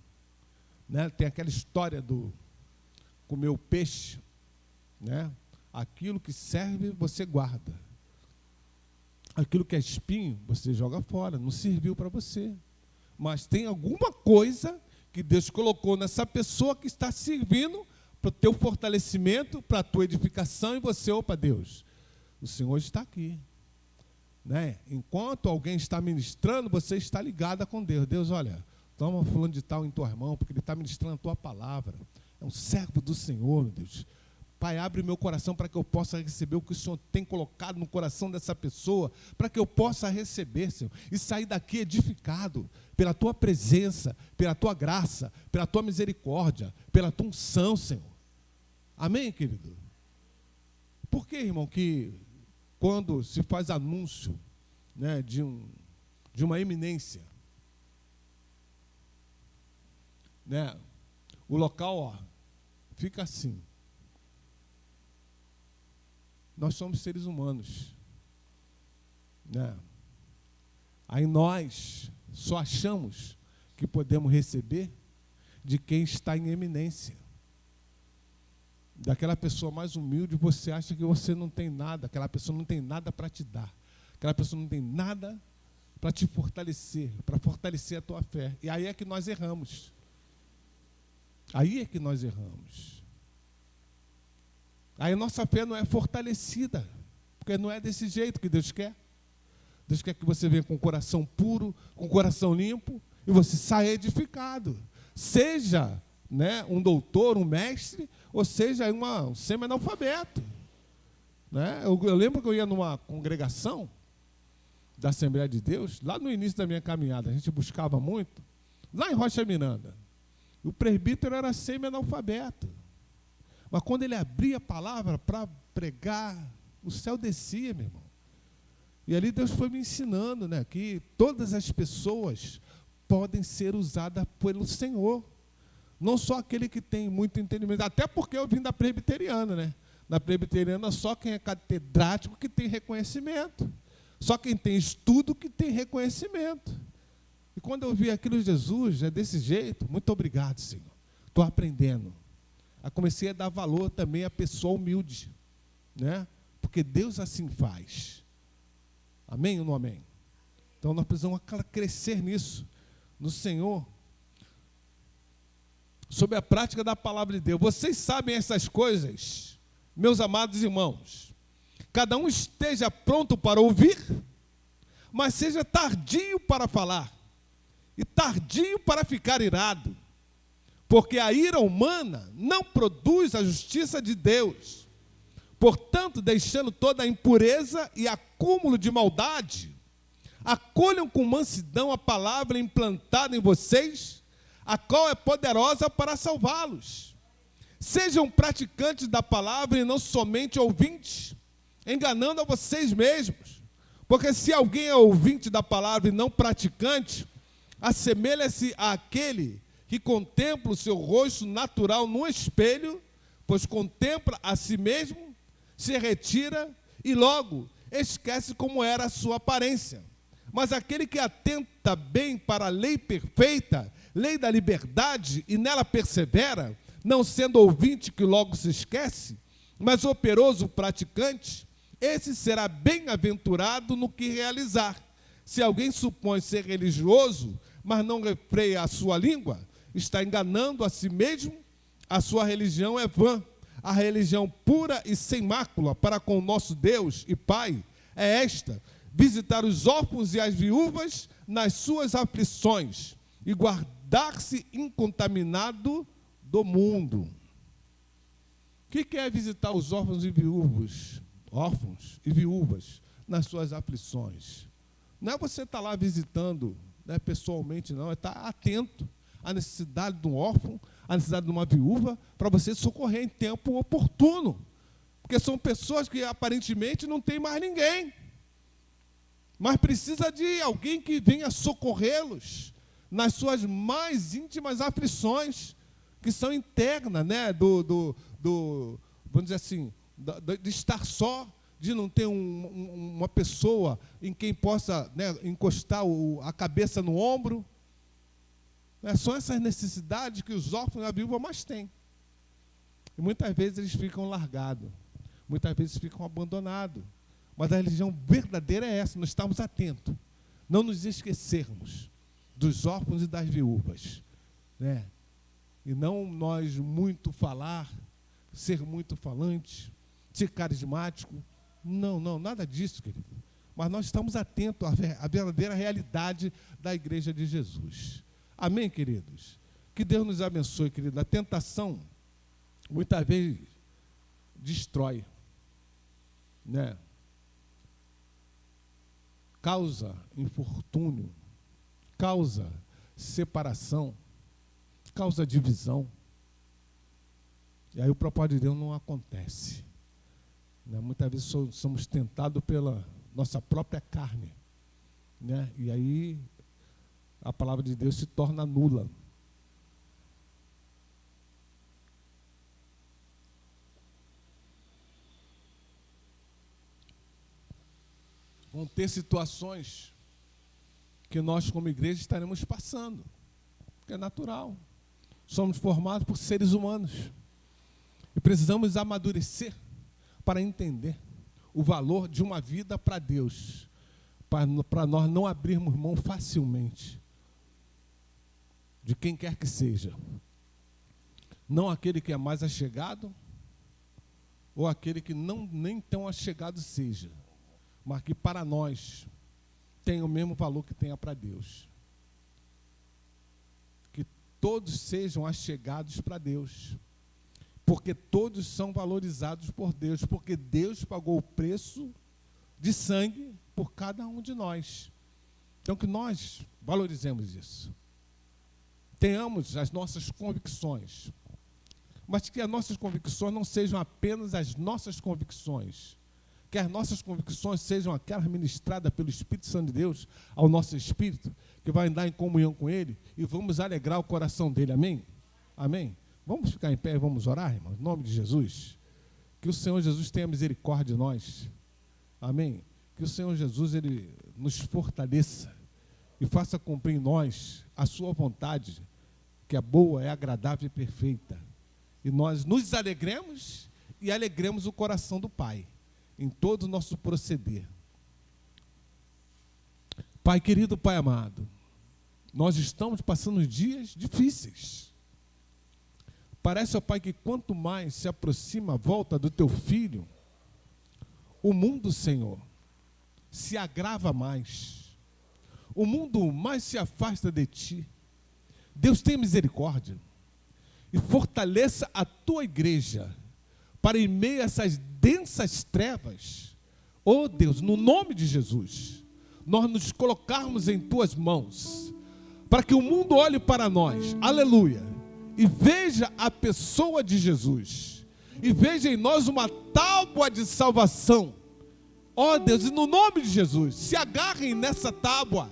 Né? Tem aquela história do comer o peixe, né? Aquilo que serve você guarda, aquilo que é espinho você joga fora, não serviu para você, mas tem alguma coisa que Deus colocou nessa pessoa que está servindo para o teu fortalecimento, para a tua edificação, e você, opa, Deus, o Senhor está aqui, né? Enquanto alguém está ministrando, você está ligada com Deus. Deus, olha, toma fulano de tal em tua mão, porque ele está ministrando a tua palavra, é um servo do Senhor, meu Deus. Pai, abre meu coração para que eu possa receber o que o Senhor tem colocado no coração dessa pessoa, para que eu possa receber, Senhor, e sair daqui edificado pela tua presença, pela tua graça, pela tua misericórdia, pela tua unção, Senhor. Amém, querido? Por que, irmão, que quando se faz anúncio, né, de uma eminência, né, o local, ó, fica assim. Nós somos seres humanos, né? Aí nós só achamos que podemos receber de quem está em eminência. Daquela pessoa mais humilde, você acha que você não tem nada, aquela pessoa não tem nada para te dar, aquela pessoa não tem nada para te fortalecer, para fortalecer a tua fé. E aí é que nós erramos. Aí é que nós erramos. Aí nossa fé não é fortalecida, porque não é desse jeito que Deus quer. Deus quer que você venha com o coração puro, com o coração limpo, e você saia edificado. Seja, né, um doutor, um mestre, ou seja um semi-analfabeto. Né? Eu lembro que eu ia numa congregação da Assembleia de Deus, lá no início da minha caminhada, a gente buscava muito, lá em Rocha Miranda. O presbítero era semi-analfabeto. Mas quando ele abria a palavra para pregar, o céu descia, meu irmão. E ali Deus foi me ensinando, né, que todas as pessoas podem ser usadas pelo Senhor. Não só aquele que tem muito entendimento. Até porque eu vim da presbiteriana, né? Na presbiteriana, só quem é catedrático que tem reconhecimento. Só quem tem estudo que tem reconhecimento. E quando eu vi aquilo, Jesus, é desse jeito, muito obrigado, Senhor. Estou aprendendo. Aí comecei a dar valor também à pessoa humilde, né? Porque Deus assim faz. Amém ou não amém? Então nós precisamos crescer nisso, no Senhor, sobre a prática da palavra de Deus. Vocês sabem essas coisas, meus amados irmãos. Cada um esteja pronto para ouvir, mas seja tardio para falar e tardio para ficar irado. Porque a ira humana não produz a justiça de Deus. Portanto, deixando toda a impureza e acúmulo de maldade, acolham com mansidão a palavra implantada em vocês, a qual é poderosa para salvá-los. Sejam praticantes da palavra e não somente ouvintes, enganando a vocês mesmos. Porque se alguém é ouvinte da palavra e não praticante, assemelha-se àquele que contempla o seu rosto natural no espelho, pois contempla a si mesmo, se retira e logo esquece como era a sua aparência. Mas aquele que atenta bem para a lei perfeita, lei da liberdade, e nela persevera, não sendo ouvinte que logo se esquece, mas operoso praticante, esse será bem-aventurado no que realizar. Se alguém supõe ser religioso, mas não refreia a sua língua, está enganando a si mesmo, a sua religião é vã. A religião pura e sem mácula para com o nosso Deus e Pai é esta: visitar os órfãos e as viúvas nas suas aflições e guardar-se incontaminado do mundo. O que é visitar os órfãos e viúvas nas suas aflições? Não é você estar lá visitando, né, pessoalmente, não, é estar atento à necessidade de um órfão, à necessidade de uma viúva, para você socorrer em tempo oportuno. Porque são pessoas que aparentemente não tem mais ninguém, mas precisa de alguém que venha socorrê-los nas suas mais íntimas aflições, que são internas, né, vamos dizer assim, de estar só, de não ter uma pessoa em quem possa, né, encostar a cabeça no ombro. São essas necessidades que os órfãos e a viúva mais têm. E muitas vezes eles ficam largados, muitas vezes ficam abandonados. Mas a religião verdadeira é essa: nós estamos atentos, não nos esquecermos dos órfãos e das viúvas, né? E não nós muito falar, ser muito falante, ser carismático. Não, nada disso, querido. Mas nós estamos atentos à verdadeira realidade da igreja de Jesus. Amém, queridos? Que Deus nos abençoe, querido. A tentação, muitas vezes, destrói, né? Causa infortúnio, causa separação, causa divisão. E aí o propósito de Deus não acontece. Né? Muitas vezes somos tentados pela nossa própria carne, né? E aí a palavra de Deus se torna nula. Vão ter situações que nós, como igreja, estaremos passando, porque é natural. Somos formados por seres humanos e precisamos amadurecer para entender o valor de uma vida para Deus, para nós não abrirmos mão facilmente de quem quer que seja, não aquele que é mais achegado ou aquele que não nem tão achegado seja, mas que para nós tem o mesmo valor que tenha para Deus. Que todos sejam achegados para Deus, porque todos são valorizados por Deus, porque Deus pagou o preço de sangue por cada um de nós. Então que nós valorizemos isso. Tenhamos as nossas convicções, mas que as nossas convicções não sejam apenas as nossas convicções, que as nossas convicções sejam aquelas ministradas pelo Espírito Santo de Deus ao nosso espírito, que vai andar em comunhão com Ele, e vamos alegrar o coração dele. Amém? Amém? Vamos ficar em pé e vamos orar, irmão, em nome de Jesus. Que o Senhor Jesus tenha misericórdia de nós. Amém? Que o Senhor Jesus, Ele nos fortaleça e faça cumprir em nós a sua vontade, que é boa, é agradável e perfeita. E nós nos alegremos e alegremos o coração do Pai em todo o nosso proceder. Pai querido, Pai amado, nós estamos passando dias difíceis. Parece, ó Pai, que quanto mais se aproxima a volta do Teu Filho, o mundo, Senhor, se agrava mais. O mundo mais se afasta de Ti. Deus, tenha misericórdia e fortaleça a Tua igreja para, em meio a essas densas trevas, oh Deus, no nome de Jesus, nós nos colocarmos em Tuas mãos, para que o mundo olhe para nós, aleluia, e veja a pessoa de Jesus, e veja em nós uma tábua de salvação. Ó Deus, e no nome de Jesus, se agarrem nessa tábua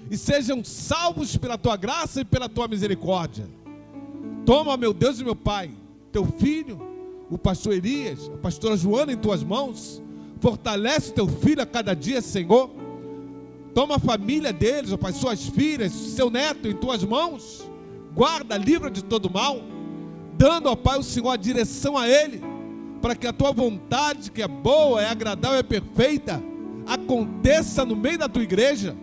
e sejam salvos pela tua graça e pela tua misericórdia. Toma, meu Deus e meu Pai, teu filho, o pastor Elias, a pastora Joana em tuas mãos. Fortalece teu filho a cada dia, Senhor. Toma a família deles, ó Pai, suas filhas, seu neto em tuas mãos. Guarda, livra de todo mal, dando, ó Pai, o Senhor a direção a ele, para que a tua vontade, que é boa, é agradável, é perfeita, aconteça no meio da tua igreja.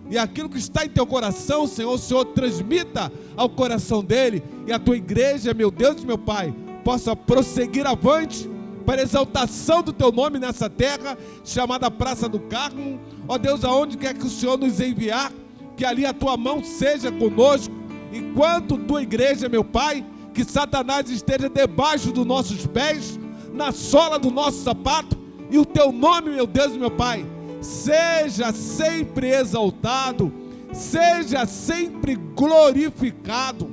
E aquilo que está em teu coração, Senhor, o Senhor transmita ao coração dele, e a tua igreja, meu Deus e meu Pai, possa prosseguir avante, para a exaltação do teu nome nessa terra, chamada Praça do Carmo. Ó Deus, aonde quer que o Senhor nos enviar, que ali a tua mão seja conosco, enquanto tua igreja, meu Pai, que Satanás esteja debaixo dos nossos pés, na sola do nosso sapato, e o teu nome, meu Deus e meu Pai, seja sempre exaltado, seja sempre glorificado.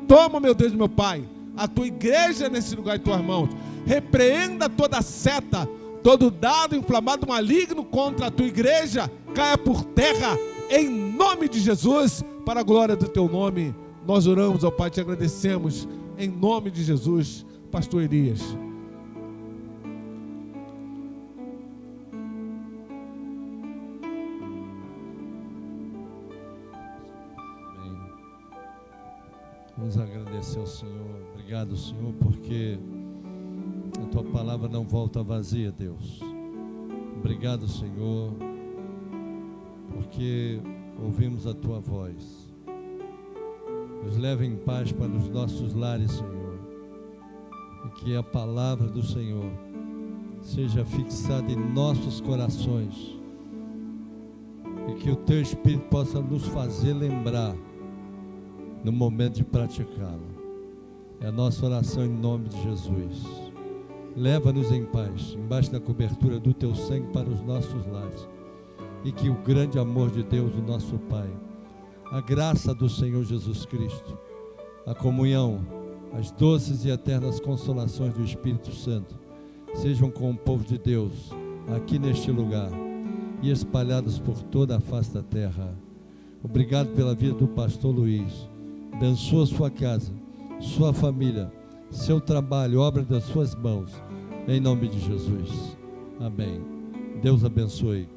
Toma, meu Deus e meu Pai, a tua igreja nesse lugar em tuas mãos. Repreenda toda seta, todo dado inflamado maligno contra a tua igreja, caia por terra, em nome de Jesus, para a glória do teu nome. Nós oramos, ó Pai, te agradecemos, em nome de Jesus. Pastor Elias. Amém. Vamos agradecer ao Senhor. Obrigado, Senhor, porque a tua palavra não volta vazia, Deus. Obrigado, Senhor, porque ouvimos a tua voz. Nos leva em paz para os nossos lares, Senhor, e que a palavra do Senhor seja fixada em nossos corações, e que o teu Espírito possa nos fazer lembrar no momento de praticá-la. É a nossa oração em nome de Jesus. Leva-nos em paz, embaixo da cobertura do teu sangue, para os nossos lares, e que o grande amor de Deus, o nosso Pai, a graça do Senhor Jesus Cristo, a comunhão, as doces e eternas consolações do Espírito Santo sejam com o povo de Deus aqui neste lugar e espalhados por toda a face da terra. Obrigado pela vida do pastor Luiz. Abençoa sua casa, sua família, seu trabalho, obra das suas mãos, em nome de Jesus. Amém. Deus abençoe.